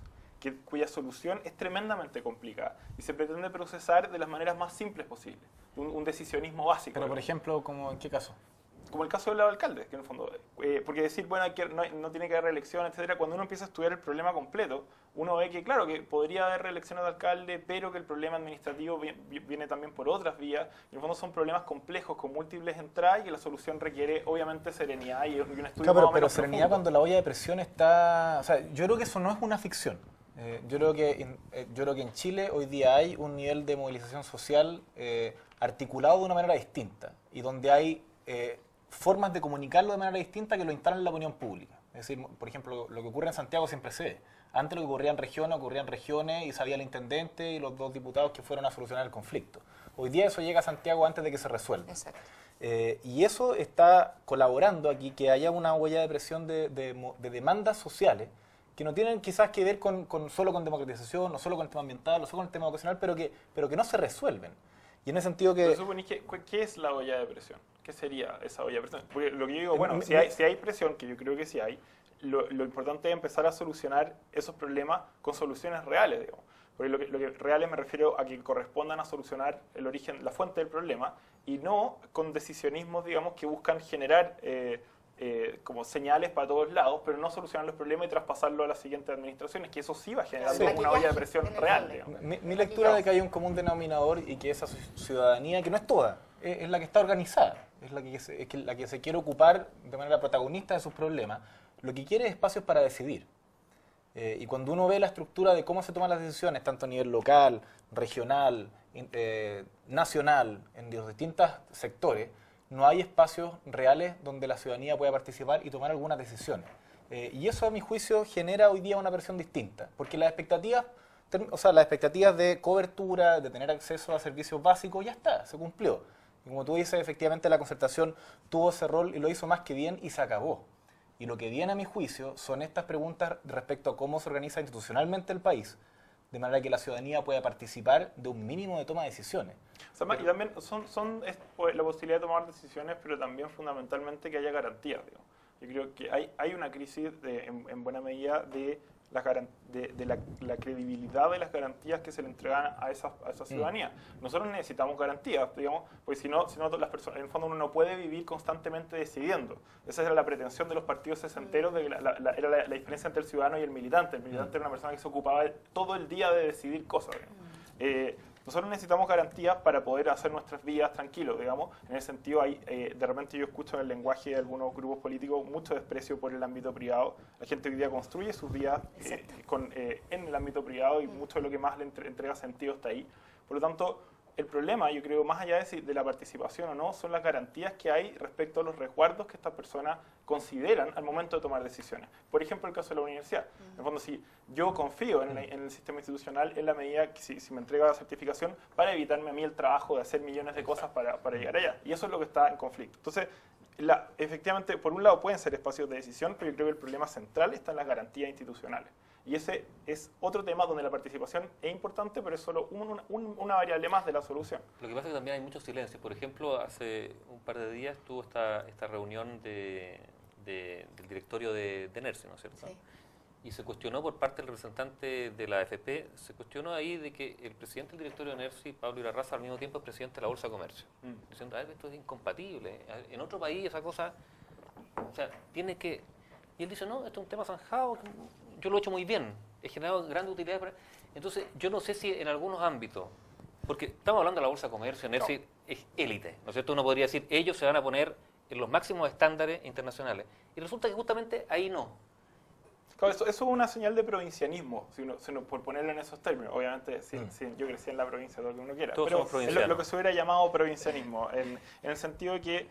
cuya solución es tremendamente complicada y se pretende procesar de las maneras más simples posibles, un decisionismo básico. Pero, por digamos. ejemplo, ¿en qué caso? Como el caso de los alcaldes, que en el fondo, porque decir, bueno, no tiene que haber reelección, etcétera, cuando uno empieza a estudiar el problema completo, uno ve que, claro, que podría haber reelecciones de alcalde, pero que el problema administrativo viene también por otras vías, y en el fondo son problemas complejos, con múltiples entradas, y que la solución requiere, obviamente, serenidad y un estudio Claro, más o pero menos serenidad profundo. cuando la olla de presión está... O sea, yo creo que eso no es una ficción. Yo creo que en Chile hoy día hay un nivel de movilización social articulado de una manera distinta y donde hay formas de comunicarlo de manera distinta que lo instalan en la opinión pública. Es decir, por ejemplo, lo que ocurre en Santiago siempre se ve. Antes lo que ocurría en regiones y sabía el intendente y los 2 diputados que fueron a solucionar el conflicto. Hoy día eso llega a Santiago antes de que se resuelva. Exacto. Y eso está colaborando aquí que haya una huella de presión de demandas sociales que no tienen quizás que ver solo con democratización, no solo con el tema ambiental, no solo con el tema educacional, pero que no se resuelven. Y en ese sentido que... Pero suponís ¿qué es la olla de presión? ¿Qué sería esa olla de presión? Porque lo que yo digo, bueno, si hay presión, que yo creo que sí hay, lo importante es empezar a solucionar esos problemas con soluciones reales, digamos. Porque lo que reales me refiero a que correspondan a solucionar el origen, la fuente del problema, y no con decisionismos, digamos, que buscan generar como señales para todos lados, pero no solucionar los problemas y traspasarlo a las siguientes administraciones, que eso sí va generando Sí. una olla de presión En el real, fondo. digamos. Mi lectura de que hay un común denominador y que esa ciudadanía, que no es toda, es la que está organizada, es la que se quiere ocupar de manera protagonista de sus problemas, lo que quiere es espacios para decidir. Y cuando uno ve la estructura de cómo se toman las decisiones, tanto a nivel local, regional, nacional, en los distintos sectores, no hay espacios reales donde la ciudadanía pueda participar y tomar algunas decisiones. Y eso, a mi juicio, genera hoy día una versión distinta, porque las expectativas de cobertura, de tener acceso a servicios básicos, ya está, se cumplió. Y como tú dices, efectivamente la concertación tuvo ese rol y lo hizo más que bien y se acabó. Y lo que viene, a mi juicio, son estas preguntas respecto a cómo se organiza institucionalmente el país, de manera que la ciudadanía pueda participar de un mínimo de toma de decisiones. O sea, y también es la posibilidad de tomar decisiones, pero también fundamentalmente que haya garantías, digamos. Yo creo que hay una crisis en buena medida de la credibilidad de las garantías que se le entregan a esa ciudadanía. Nosotros necesitamos garantías, digamos, porque si no las personas, en el fondo uno no puede vivir constantemente decidiendo. Esa era la pretensión de los partidos sesenteros, de que era la diferencia entre el ciudadano y el militante. El militante era una persona que se ocupaba todo el día de decidir cosas, digamos. Nosotros necesitamos garantías para poder hacer nuestras vidas tranquilos, digamos. En ese sentido, de repente yo escucho en el lenguaje de algunos grupos políticos mucho desprecio por el ámbito privado. La gente hoy día construye sus vidas en el ámbito privado y mucho de lo que más le entrega sentido está ahí. Por lo tanto, el problema, yo creo, más allá de la participación o no, son las garantías que hay respecto a los resguardos que estas personas consideran al momento de tomar decisiones. Por ejemplo, el caso de la universidad. En el fondo, si yo confío en el sistema institucional en la medida que si me entrega la certificación para evitarme a mí el trabajo de hacer millones de cosas para llegar allá. Y eso es lo que está en conflicto. Entonces, efectivamente, por un lado pueden ser espacios de decisión, pero yo creo que el problema central está en las garantías institucionales. Y ese es otro tema donde la participación es importante, pero es solo una variable más de la solución. Lo que pasa es que también hay mucho silencio. Por ejemplo, hace un par de días tuvo esta reunión del directorio de NERSE, ¿no es cierto? Sí. y se cuestionó por parte del representante de la AFP, se cuestionó ahí de que el presidente del directorio de NERSI, Pablo Irarrázaga, al mismo tiempo es presidente de la Bolsa de Comercio. Diciendo, a ver, esto es incompatible. En otro país esa cosa, o sea, tiene que... Y él dice, no, esto es un tema zanjado, yo lo he hecho muy bien, he generado grandes utilidades. Entonces, yo no sé si en algunos ámbitos, porque estamos hablando de la Bolsa de Comercio, NERSI es élite, ¿no es cierto? Uno podría decir, ellos se van a poner en los máximos estándares internacionales. Y resulta que justamente ahí no. Claro, eso es una señal de provincianismo, por ponerlo en esos términos. Obviamente, yo crecí en la provincia, todo lo que uno quiera. Todos pero somos provincianos. lo que se hubiera llamado provincianismo, en el sentido de que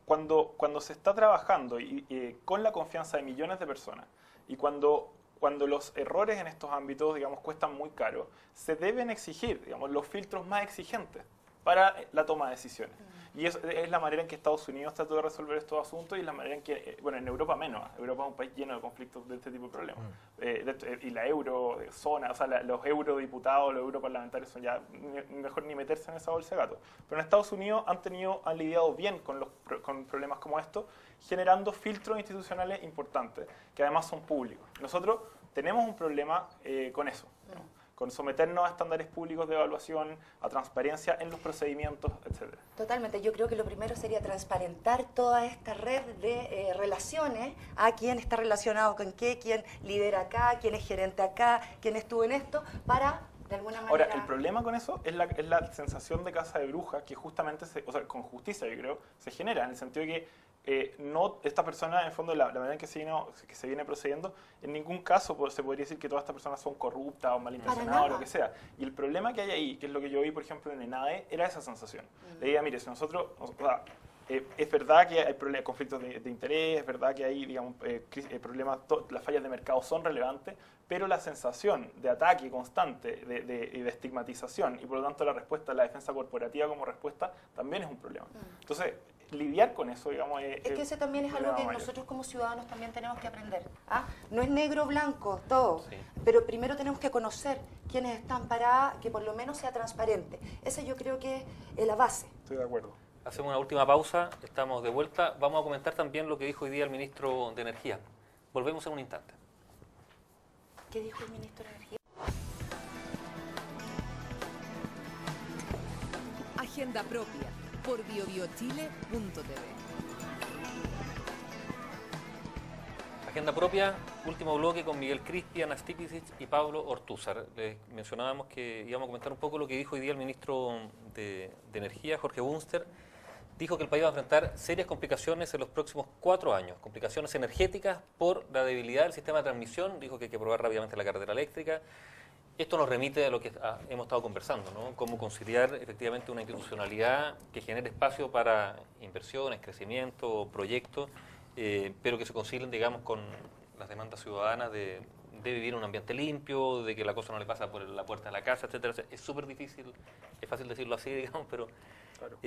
cuando se está trabajando y con la confianza de millones de personas, y cuando los errores en estos ámbitos, digamos, cuestan muy caro, se deben exigir, digamos, los filtros más exigentes para la toma de decisiones. Y es la manera en que Estados Unidos trató de resolver estos asuntos y la manera en que, bueno, en Europa menos. Europa es un país lleno de conflictos de este tipo de problemas. Y la eurozona, o sea, los eurodiputados, los europarlamentarios son ya mejor ni meterse en esa bolsa de gato. Pero en Estados Unidos han lidiado bien con problemas como estos, generando filtros institucionales importantes, que además son públicos. Nosotros tenemos un problema con eso, ¿no? Con someternos a estándares públicos de evaluación, a transparencia en los procedimientos, etcétera. Totalmente. Yo creo que lo primero sería transparentar toda esta red de relaciones, a quién está relacionado con qué, quién lidera acá, quién es gerente acá, quién estuvo en esto, para, de alguna manera... Ahora, el problema con eso es la sensación de casa de bruja que justamente, o sea, con justicia, yo creo, se genera, en el sentido de que esta persona, en el fondo, la manera en que se viene procediendo, en ningún caso se podría decir que todas estas personas son corruptas o malintencionadas o lo que sea. Y el problema que hay ahí, que es lo que yo vi, por ejemplo, en ENADE, era esa sensación. Le diga, mire, si nosotros... es verdad que hay conflictos de interés, es verdad que hay, digamos, problemas, las fallas de mercado son relevantes, pero la sensación de ataque constante y de estigmatización y por lo tanto la defensa corporativa como respuesta también es un problema. Entonces, lidiar con eso, digamos, es que ese también es algo que nosotros como ciudadanos también tenemos que aprender. No es negro o blanco todo, pero primero tenemos que conocer quiénes están para que por lo menos sea transparente. Esa yo creo que es la base. Estoy de acuerdo. Hacemos una última pausa, estamos de vuelta. Vamos a comentar también lo que dijo hoy día el ministro de Energía. Volvemos en un instante. ¿Qué dijo el ministro de Energía? Agenda propia por biobiochile.tv. Agenda propia, último bloque con Miguel Crispi, Ana Stipicic y Pablo Ortúzar. Les mencionábamos que íbamos a comentar un poco lo que dijo hoy día el ministro de Energía, Jorge Bunster. Dijo que el país va a enfrentar serias complicaciones en los próximos 4 años, complicaciones energéticas por la debilidad del sistema de transmisión. Dijo que hay que aprobar rápidamente la carretera eléctrica. Esto nos remite a lo que hemos estado conversando, ¿no? Cómo conciliar efectivamente una institucionalidad que genere espacio para inversiones, crecimiento, proyectos, pero que se concilien, digamos, con las demandas ciudadanas de vivir en un ambiente limpio, de que la cosa no le pasa por la puerta de la casa, etcétera. Es súper difícil, es fácil decirlo así, digamos, pero... Claro.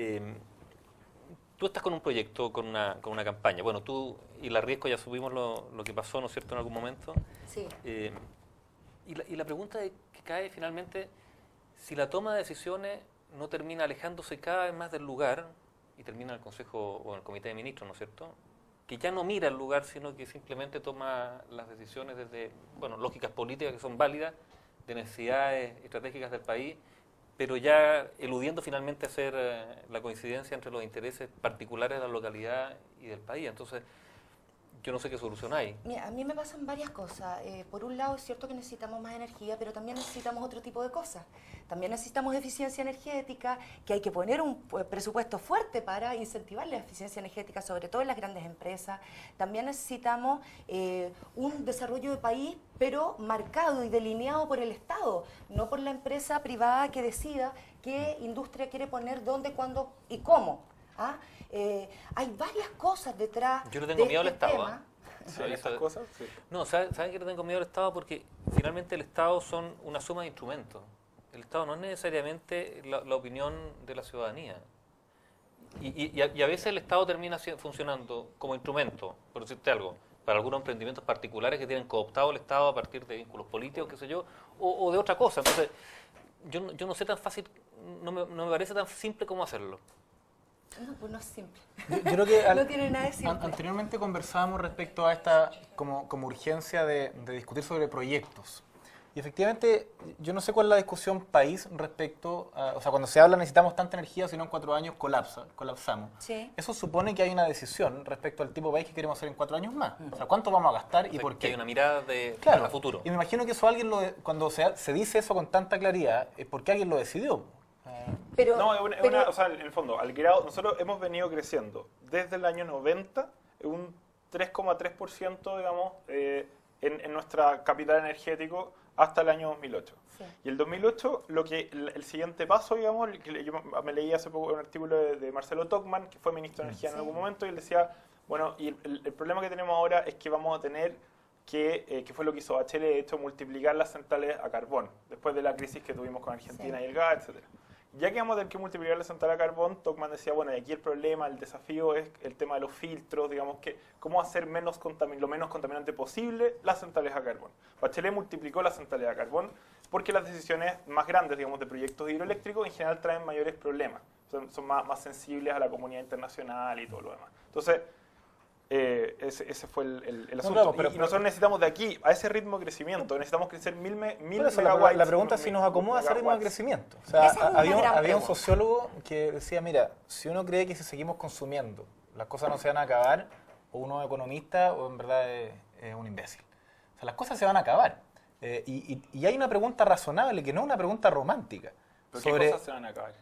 Tú estás con un proyecto, con una campaña. Bueno, tú y la Riesco ya subimos lo que pasó, ¿no es cierto?, en algún momento. Sí. Y la pregunta que cae finalmente, si la toma de decisiones no termina alejándose cada vez más del lugar, y termina el Consejo o el Comité de Ministros, ¿no es cierto?, que ya no mira el lugar, sino que simplemente toma las decisiones desde, bueno, lógicas políticas que son válidas, de necesidades estratégicas del país, pero ya eludiendo finalmente hacer la coincidencia entre los intereses particulares de la localidad y del país. Entonces, yo no sé qué solución hay. Mira, a mí me pasan varias cosas. Por un lado, es cierto que necesitamos más energía, pero también necesitamos otro tipo de cosas. También necesitamos eficiencia energética, que hay que poner un presupuesto fuerte para incentivar la eficiencia energética, sobre todo en las grandes empresas. También necesitamos un desarrollo de país, pero marcado y delineado por el Estado, no por la empresa privada que decida qué industria quiere poner, dónde, cuándo y cómo. Hay varias cosas detrás. Yo le tengo miedo al este Estado. tema. Sí, esas cosas, sí. No, ¿saben que le tengo miedo al Estado? Porque finalmente el Estado son una suma de instrumentos. El Estado no es necesariamente la opinión de la ciudadanía. Y a veces el Estado termina funcionando como instrumento, por decirte algo, para algunos emprendimientos particulares que tienen cooptado el Estado a partir de vínculos políticos, qué sé yo, o de otra cosa. Entonces, yo no sé tan fácil, no me parece tan simple como hacerlo. No, pues no es simple. Yo creo que No tiene nada de simple. anteriormente conversábamos respecto a esta como urgencia de discutir sobre proyectos. Y efectivamente, yo no sé cuál es la discusión país respecto a, o sea, cuando se habla necesitamos tanta energía, si no en 4 años colapsamos. Sí. Eso supone que hay una decisión respecto al tipo de país que queremos hacer en 4 años más. O sea, ¿cuánto vamos a gastar y O sea, por que qué? hay una mirada Claro, a futuro. y me imagino que eso alguien cuando se dice eso con tanta claridad, es porque alguien lo decidió. Pero, No, pero- o sea, en el fondo, al grado, nosotros hemos venido creciendo desde el año 90 un 3,3%, digamos, en nuestra capital energético hasta el año 2008. Sí. Y el 2008, el siguiente paso, digamos, yo me leí hace poco un artículo de Marcelo Tocman, que fue ministro de Energía en algún momento, y él decía, bueno, y el problema que tenemos ahora es que vamos a tener que fue lo que hizo Bachelet, de hecho, multiplicar las centrales a carbón, después de la crisis que tuvimos con Argentina y el gas, etcétera. Ya que vamos a tener que multiplicar la central a carbón, Tocman decía, bueno, y aquí el problema, el desafío es el tema de los filtros, digamos, que cómo hacer lo menos contaminante posible las centrales a carbón. Bachelet multiplicó las centrales a carbón porque las decisiones más grandes, digamos, de proyectos hidroeléctricos en general traen mayores problemas, son más sensibles a la comunidad internacional y todo lo demás. Entonces, ese fue el asunto. claro, pero nosotros necesitamos de aquí, a ese ritmo de crecimiento, necesitamos crecer 1000 Por eso, megawatts. la pregunta es si nos acomoda ese ritmo de megawatts. crecimiento. O sea, Esa es una gran había un pregunta. sociólogo que decía, mira, si uno cree que si seguimos consumiendo las cosas no se van a acabar, o uno es economista o en verdad es un imbécil. O sea, las cosas se van a acabar. Y hay una pregunta razonable, que no es una pregunta romántica. ¿Pero qué sobre cosas se van a acabar?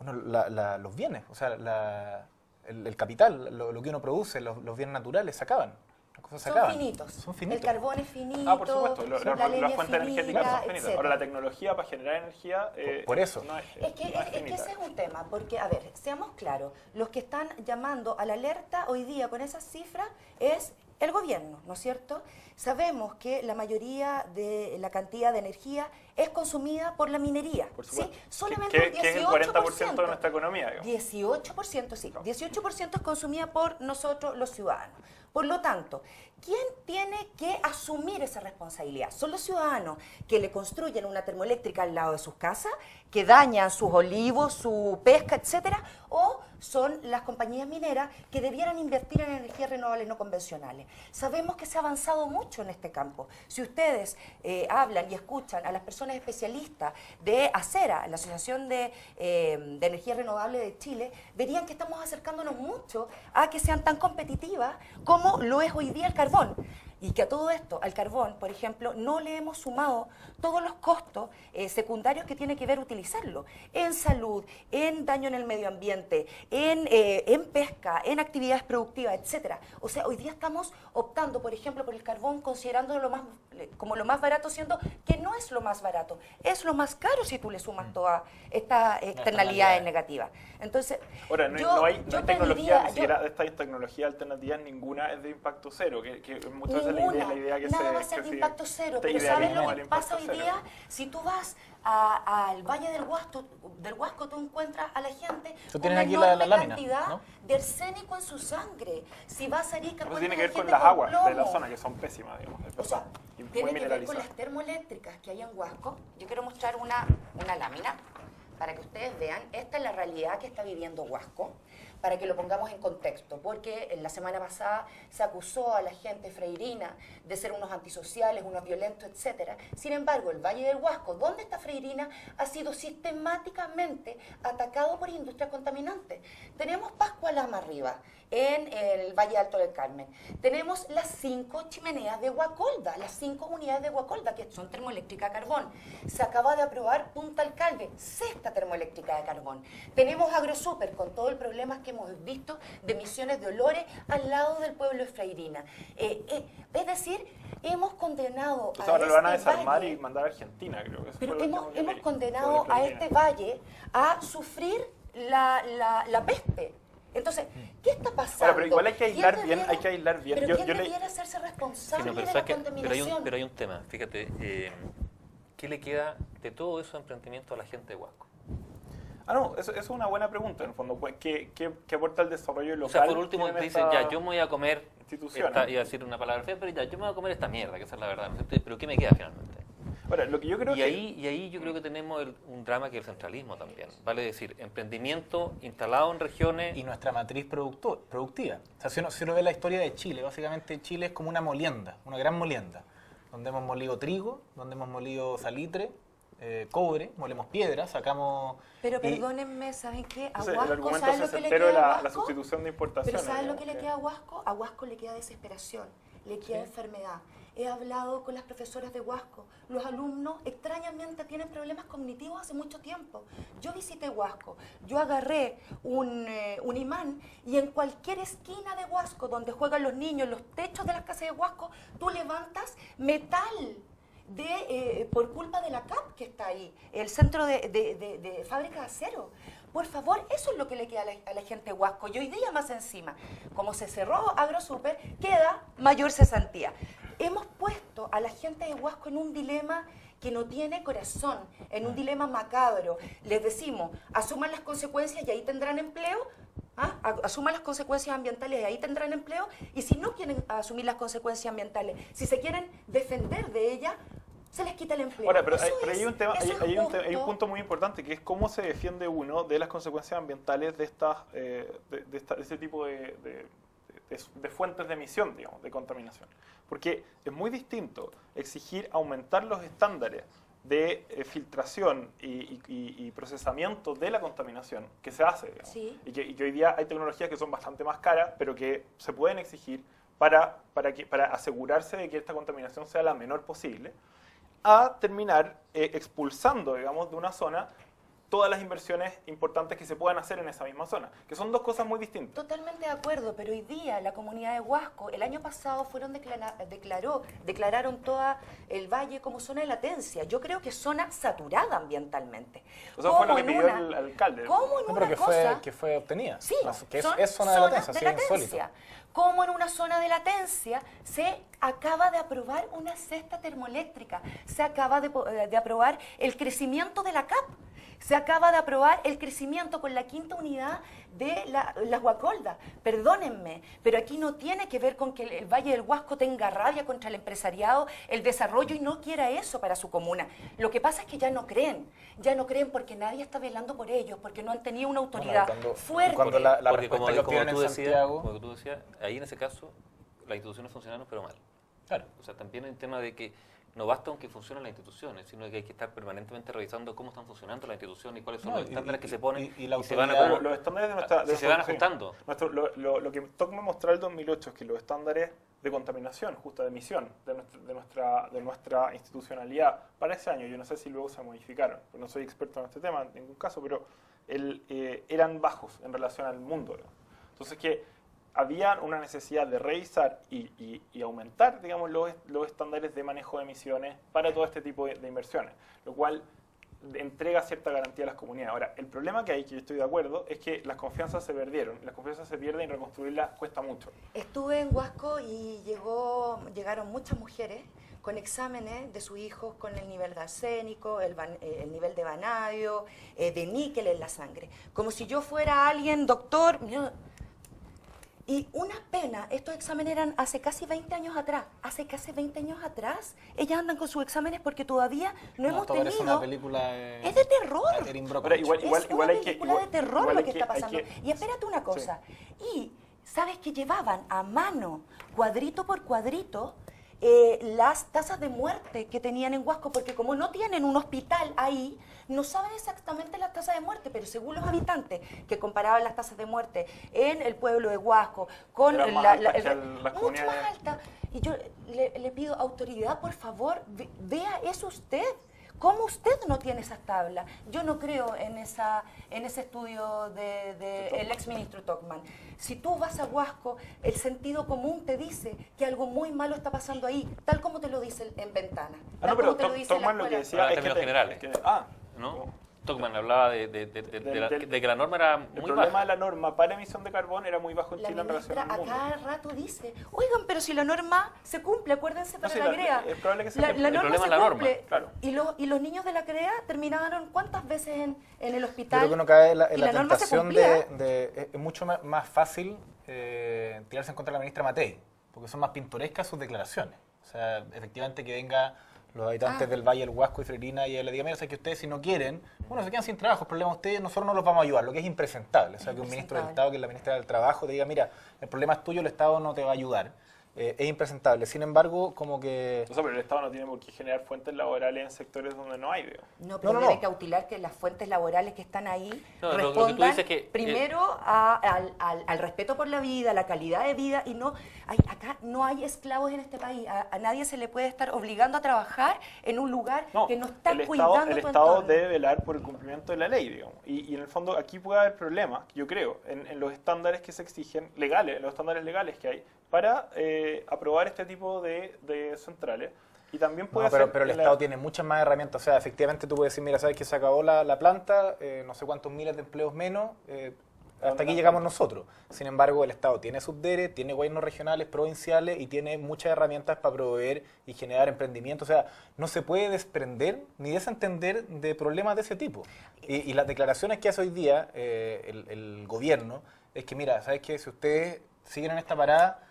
bueno, los bienes, o sea, el capital, lo que uno produce, los bienes naturales se acaban. Las cosas se son acaban. finitos. Son finitos. El carbón es finito, Ah, por supuesto, la las leña fuentes es energéticas son finitas. etcétera. Ahora, la tecnología para generar energía Por eso. no es, Es que, no es es que finita. ese es un tema, porque, a ver, seamos claros, los que están llamando a la alerta hoy día con esas cifras es el gobierno, ¿no es cierto? Sabemos que la mayoría de la cantidad de energía es consumida por la minería. Por supuesto. ¿Sí? Solamente un 18%. Que es el 40% de nuestra economía, digamos. 18%, sí. 18% es consumida por nosotros, los ciudadanos. Por lo tanto, ¿quién tiene que asumir esa responsabilidad? ¿Son los ciudadanos que le construyen una termoeléctrica al lado de sus casas, que dañan sus olivos, su pesca, etcétera? ¿O son las compañías mineras que debieran invertir en energías renovables no convencionales? Sabemos que se ha avanzado mucho en este campo. Si ustedes hablan y escuchan a las personas especialistas de ACERA, la Asociación de Energía Renovable de Chile, verían que estamos acercándonos mucho a que sean tan competitivas como lo es hoy día el carbón. Y que a todo esto, al carbón, por ejemplo, no le hemos sumado todos los costos secundarios que tiene que ver utilizarlo en salud, en daño en el medio ambiente, en pesca, en actividades productivas, etcétera. O sea, hoy día estamos optando, por ejemplo, por el carbón, considerándolo como lo más barato, siendo que no es lo más barato, es lo más caro si tú le sumas todas estas externalidades negativas. Entonces, Ahora, no hay yo tecnología, pediría- ni siquiera de estas tecnologías alternativas, ninguna es de impacto cero, que muchas veces Ninguna, la idea que nada se... va a ser que de se- impacto cero, este pero ¿sabes idealismo lo del que impacto pasa hoy cero. día? Si tú vas al Valle del Huasco, tú encuentras a la gente Tú con tienes una aquí la enorme lámina, cantidad ¿no? de arsénico en su sangre. Si vas a Arica, Eso tiene que ver encuentras con a las gente aguas de la plomo. zona, que son pésimas, digamos. Es O sea, verdad, y muy tiene que ver con mineralizadas. las termoeléctricas que hay en Huasco. Yo quiero mostrar una lámina para que ustedes vean. Esta es la realidad que está viviendo Huasco, para que lo pongamos en contexto, porque en la semana pasada se acusó a la gente freirina de ser unos antisociales, unos violentos, etcétera. Sin embargo, el Valle del Huasco, donde está Freirina, ha sido sistemáticamente atacado por industrias contaminantes. Tenemos Pascualama arriba, en el Valle Alto del Carmen. Tenemos las 5 chimeneas de Guacolda, las 5 unidades de Guacolda, que son termoeléctricas a carbón. Se acaba de aprobar Punta Alcalde, 6ª termoeléctrica de carbón. Tenemos AgroSuper, con todo el problema que hemos visto de emisiones de olores al lado del pueblo de Freirina. Es decir, hemos condenado Entonces a ahora lo van a este desarmar valle, y mandar a Argentina, creo que eso pero fue lo último que hemos leí, condenado sobre a Argentina. este valle a sufrir la peste. Entonces, ¿qué está pasando? Ahora, pero igual hay que ¿Quién aislar bien, debiera- hay que aislar bien. Pero Yo ¿quién le- debiera hacerse Sí, responsable no, pero, de ¿sabes la qué? contaminación? Pero hay un tema, fíjate, ¿qué le queda de todo eso emprendimiento a la gente de Huasco? No, eso es una buena pregunta, en el fondo. Pues, ¿qué aporta el desarrollo local? O sea, por último tienen te dicen, esta ya, yo me voy a comer, institución, iba a ¿no? decir una palabra fea, pero ya, yo me voy a comer esta mierda, que esa es la verdad, ¿no es cierto? Pero ¿qué me queda finalmente? Ahora, lo que yo creo Y ahí yo creo que tenemos un drama que es el centralismo también. Vale decir, emprendimiento instalado en regiones. Y nuestra matriz productiva. O sea, si uno ve la historia de Chile, básicamente Chile es como una molienda, una gran molienda, donde hemos molido trigo, donde hemos molido salitre, cobre, molemos piedra, sacamos... Pero perdónenme, ¿saben qué? A entonces, el Huasco, argumento ¿sabes lo que le sesentero queda de a la Huasco? sustitución de Pero importaciones. ¿sabes lo que digamos, le queda a Huasco? A Huasco le queda desesperación, le queda enfermedad. He hablado con las profesoras de Huasco. Los alumnos extrañamente tienen problemas cognitivos hace mucho tiempo. Yo visité Huasco, yo agarré un imán y en cualquier esquina de Huasco donde juegan los niños, los techos de las casas de Huasco, tú levantas metal. Por culpa de la CAP que está ahí, el centro de fábrica de acero. Por favor, eso es lo que le queda a la gente de Huasco. Y hoy día más encima, como se cerró AgroSuper, queda mayor cesantía. Hemos puesto a la gente de Huasco en un dilema que no tiene corazón, en un dilema macabro. Les decimos, asuman las consecuencias y ahí tendrán empleo. Asuman las consecuencias ambientales y ahí tendrán empleo. Y si no quieren asumir las consecuencias ambientales, si se quieren defender de ellas, se les quita el empleo. Ahora, pero Eso hay un tema, eso es hay un justo. punto muy importante, que es cómo se defiende uno de las consecuencias ambientales de este tipo de fuentes de emisión, digamos, de contaminación. Porque es muy distinto exigir aumentar los estándares de filtración y procesamiento de la contaminación que se hace, digamos. Sí. Y que hoy día hay tecnologías que son bastante más caras, pero que se pueden exigir para asegurarse de que esta contaminación sea la menor posible, a terminar expulsando, digamos, de una zona todas las inversiones importantes que se puedan hacer en esa misma zona, que son dos cosas muy distintas. Totalmente de acuerdo, pero hoy día la comunidad de Huasco, el año pasado declararon toda el valle como zona de latencia. Yo creo que es zona saturada ambientalmente. O sea, fue lo que pidió el alcalde. ¿Cómo en No, una pero cosa? que fue obtenida. Sí, Que son es zona de latencia, zonas sí, es insólito. Como en una zona de latencia se acaba de aprobar una cesta termoeléctrica, se acaba de aprobar el crecimiento de la CAP, se acaba de aprobar el crecimiento con la quinta unidad de las Guacoldas. Perdónenme, pero aquí no tiene que ver con que el Valle del Huasco tenga rabia contra el empresariado, el desarrollo y no quiera eso para su comuna. Lo que pasa es que ya no creen porque nadie está velando por ellos, porque no han tenido una autoridad fuerte. Cuando la Porque respuesta que obtienen en Santiago... como tú decías, ahí en ese caso las instituciones funcionaron pero mal. Claro. O sea, también hay un tema de que no basta con que funcionen las instituciones, sino que hay que estar permanentemente revisando cómo están funcionando las instituciones y cuáles son los estándares que se ponen y la se van autoridad- Los estándares se van ajustando. Lo que Tocma mostró en el 2008 es que los estándares de contaminación, justa de emisión de nuestra institucionalidad para ese año, yo no sé si luego se modificaron, no soy experto en este tema en ningún caso, pero eran bajos en relación al mundo, ¿no? Entonces que había una necesidad de revisar y aumentar, digamos, los estándares de manejo de emisiones para todo este tipo de inversiones, lo cual entrega cierta garantía a las comunidades. Ahora, el problema que hay, que yo estoy de acuerdo, es que las confianzas se perdieron. Las confianzas se pierden y reconstruirlas cuesta mucho. Estuve en Huasco y llegaron muchas mujeres con exámenes de sus hijos con el nivel de arsénico, el nivel de vanadio, de níquel en la sangre. Como si yo fuera alguien, doctor... Y una pena, estos exámenes eran hace casi 20 años atrás. Hace casi 20 años atrás, ellas andan con sus exámenes porque todavía no hemos esto parece tenido... una película Es de terror. Erin Ahora, Brockovich. igual Es una hay que... película de terror igual lo hay que está pasando. Y espérate una cosa. Y, ¿sabes que llevaban a mano, cuadrito por cuadrito, las tasas de muerte que tenían en Huasco? Porque como no tienen un hospital ahí, no saben exactamente las tasas de muerte, pero según los habitantes que comparaban las tasas de muerte en el pueblo de Huasco con Eran más altas que las mucho comunidades. más alta. Y yo le pido, autoridad, por favor, vea eso usted. ¿Cómo usted no tiene esas tablas? Yo no creo en ese estudio del exministro Tocman. Si tú vas a Huasco, el sentido común te dice que algo muy malo está pasando ahí, tal como te lo dice en Ventana. Tal no, pero como te lo dice en la Tocman lo que escuela. decía En es que... términos generales. ¿no? Tocman hablaba de que la norma era El muy problema baja. de la norma para emisión de carbón era muy bajo en La Chile en relación ministra al a mundo. cada rato dice, oigan, pero si la norma se cumple, acuérdense para sí, la CREA. es probable que se La cumpla. El norma problema se es la norma, cumple. claro. Y los niños de la CREA terminaron ¿cuántas veces en el hospital? Yo creo que uno cae en Y la norma se tentación cumplía. es mucho más fácil tirarse en contra de la ministra Matei, porque son más pintorescas sus declaraciones. O sea, efectivamente que venga los habitantes del Valle del Huasco y Freirina, y ella le diga, mira, sé que ustedes si no quieren, bueno, se quedan sin trabajo, el problema de ustedes, nosotros no los vamos a ayudar, lo que es impresentable. O sea, que un ministro del Estado, que es la ministra del Trabajo, te diga, mira, el problema es tuyo, el Estado no te va a ayudar. Es impresentable. Sin embargo, como que... O sea, pero el Estado no tiene por qué generar fuentes laborales en sectores donde no hay, digamos. No, pero debe cautivar que las fuentes laborales que están ahí No, lo que tú respondan dices que primero al respeto por la vida, a la calidad de vida, y no acá no hay esclavos en este país. A nadie se le puede estar obligando a trabajar en un lugar que no está cuidando el tu Estado entorno. debe velar por el cumplimiento de la ley, digamos. Y en el fondo aquí puede haber problemas, yo creo, en los estándares que se exigen legales, los estándares legales que hay para aprobar este tipo de centrales. Y también puede ser... Pero el Estado tiene muchas más herramientas. O sea, efectivamente tú puedes decir, mira, sabes que se acabó la planta, no sé cuántos miles de empleos menos, hasta aquí llegamos nosotros. Sin embargo, el Estado tiene subdere, tiene gobiernos regionales, provinciales y tiene muchas herramientas para proveer y generar emprendimiento. O sea, no se puede desprender ni desentender de problemas de ese tipo. Y las declaraciones que hace hoy día el gobierno es que, mira, sabes que si ustedes siguen en esta parada,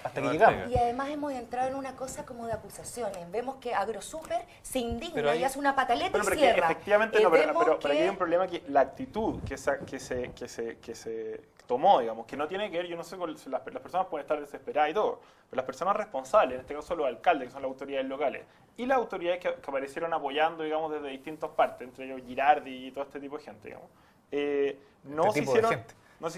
hasta que llegamos. Y además hemos entrado en una cosa como de acusaciones. Vemos que AgroSuper se indigna ahí, y hace una pataleta Bueno, y pero cierra. efectivamente, no, pero aquí hay un problema que la actitud que se tomó, digamos, que no tiene que ver, yo no sé, las personas pueden estar desesperadas y todo, pero las personas responsables, en este caso los alcaldes, que son las autoridades locales, y las autoridades que aparecieron apoyando, digamos, desde distintas partes, entre ellos Girardi y todo este tipo de gente, digamos, no se hicieron... No,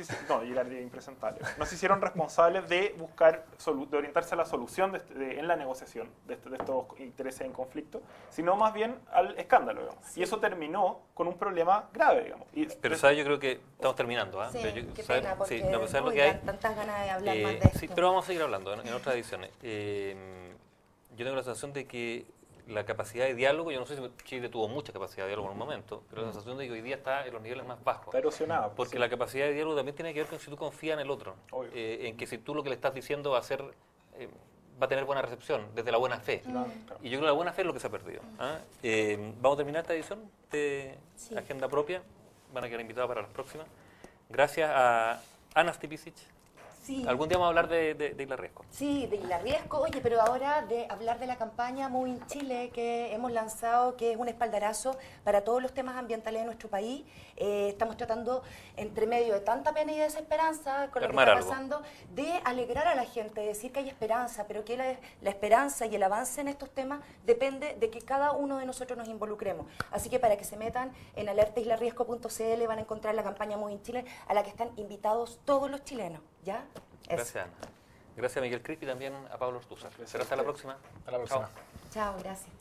Girardi es impresentable. No se hicieron responsables de buscar, de orientarse a la solución en la negociación de estos intereses en conflicto, sino más bien al escándalo, digamos. Sí. Y eso terminó con un problema grave, digamos. Pero, ¿sabes? Yo creo que estamos terminando. Sí, qué ¿sabes? pena, porque ¿sabes lo que hay? tantas ganas de hablar más de esto. Sí, pero vamos a seguir hablando en otras ediciones. Yo tengo la sensación de que la capacidad de diálogo, yo no sé si Chile tuvo mucha capacidad de diálogo en un momento, pero la sensación de que hoy día está en los niveles más bajos. Está erosionada. Porque la capacidad de diálogo también tiene que ver con si tú confías en el otro, en que si tú lo que le estás diciendo va a tener buena recepción, desde la buena fe. Y yo creo que la buena fe es lo que se ha perdido. Vamos a terminar esta edición de Agenda Propia, van a quedar invitados para las próximas. Gracias a Ana Stipicic. Sí. Algún día vamos a hablar de Isla Riesco. Sí, de Isla Riesco. Oye, pero ahora de hablar de la campaña Moving Chile que hemos lanzado, que es un espaldarazo para todos los temas ambientales de nuestro país. Estamos tratando, entre medio de tanta pena y desesperanza, con lo que está pasando, de alegrar a la gente, de decir que hay esperanza, pero que la esperanza y el avance en estos temas depende de que cada uno de nosotros nos involucremos. Así que para que se metan en alertaislarriesgo.cl van a encontrar la campaña Moving Chile, a la que están invitados todos los chilenos. ¿Ya? Gracias, Ana. Gracias a Miguel Crispi y también a Pablo Ortúzar. Será hasta la próxima. Hasta la próxima. Chao, gracias.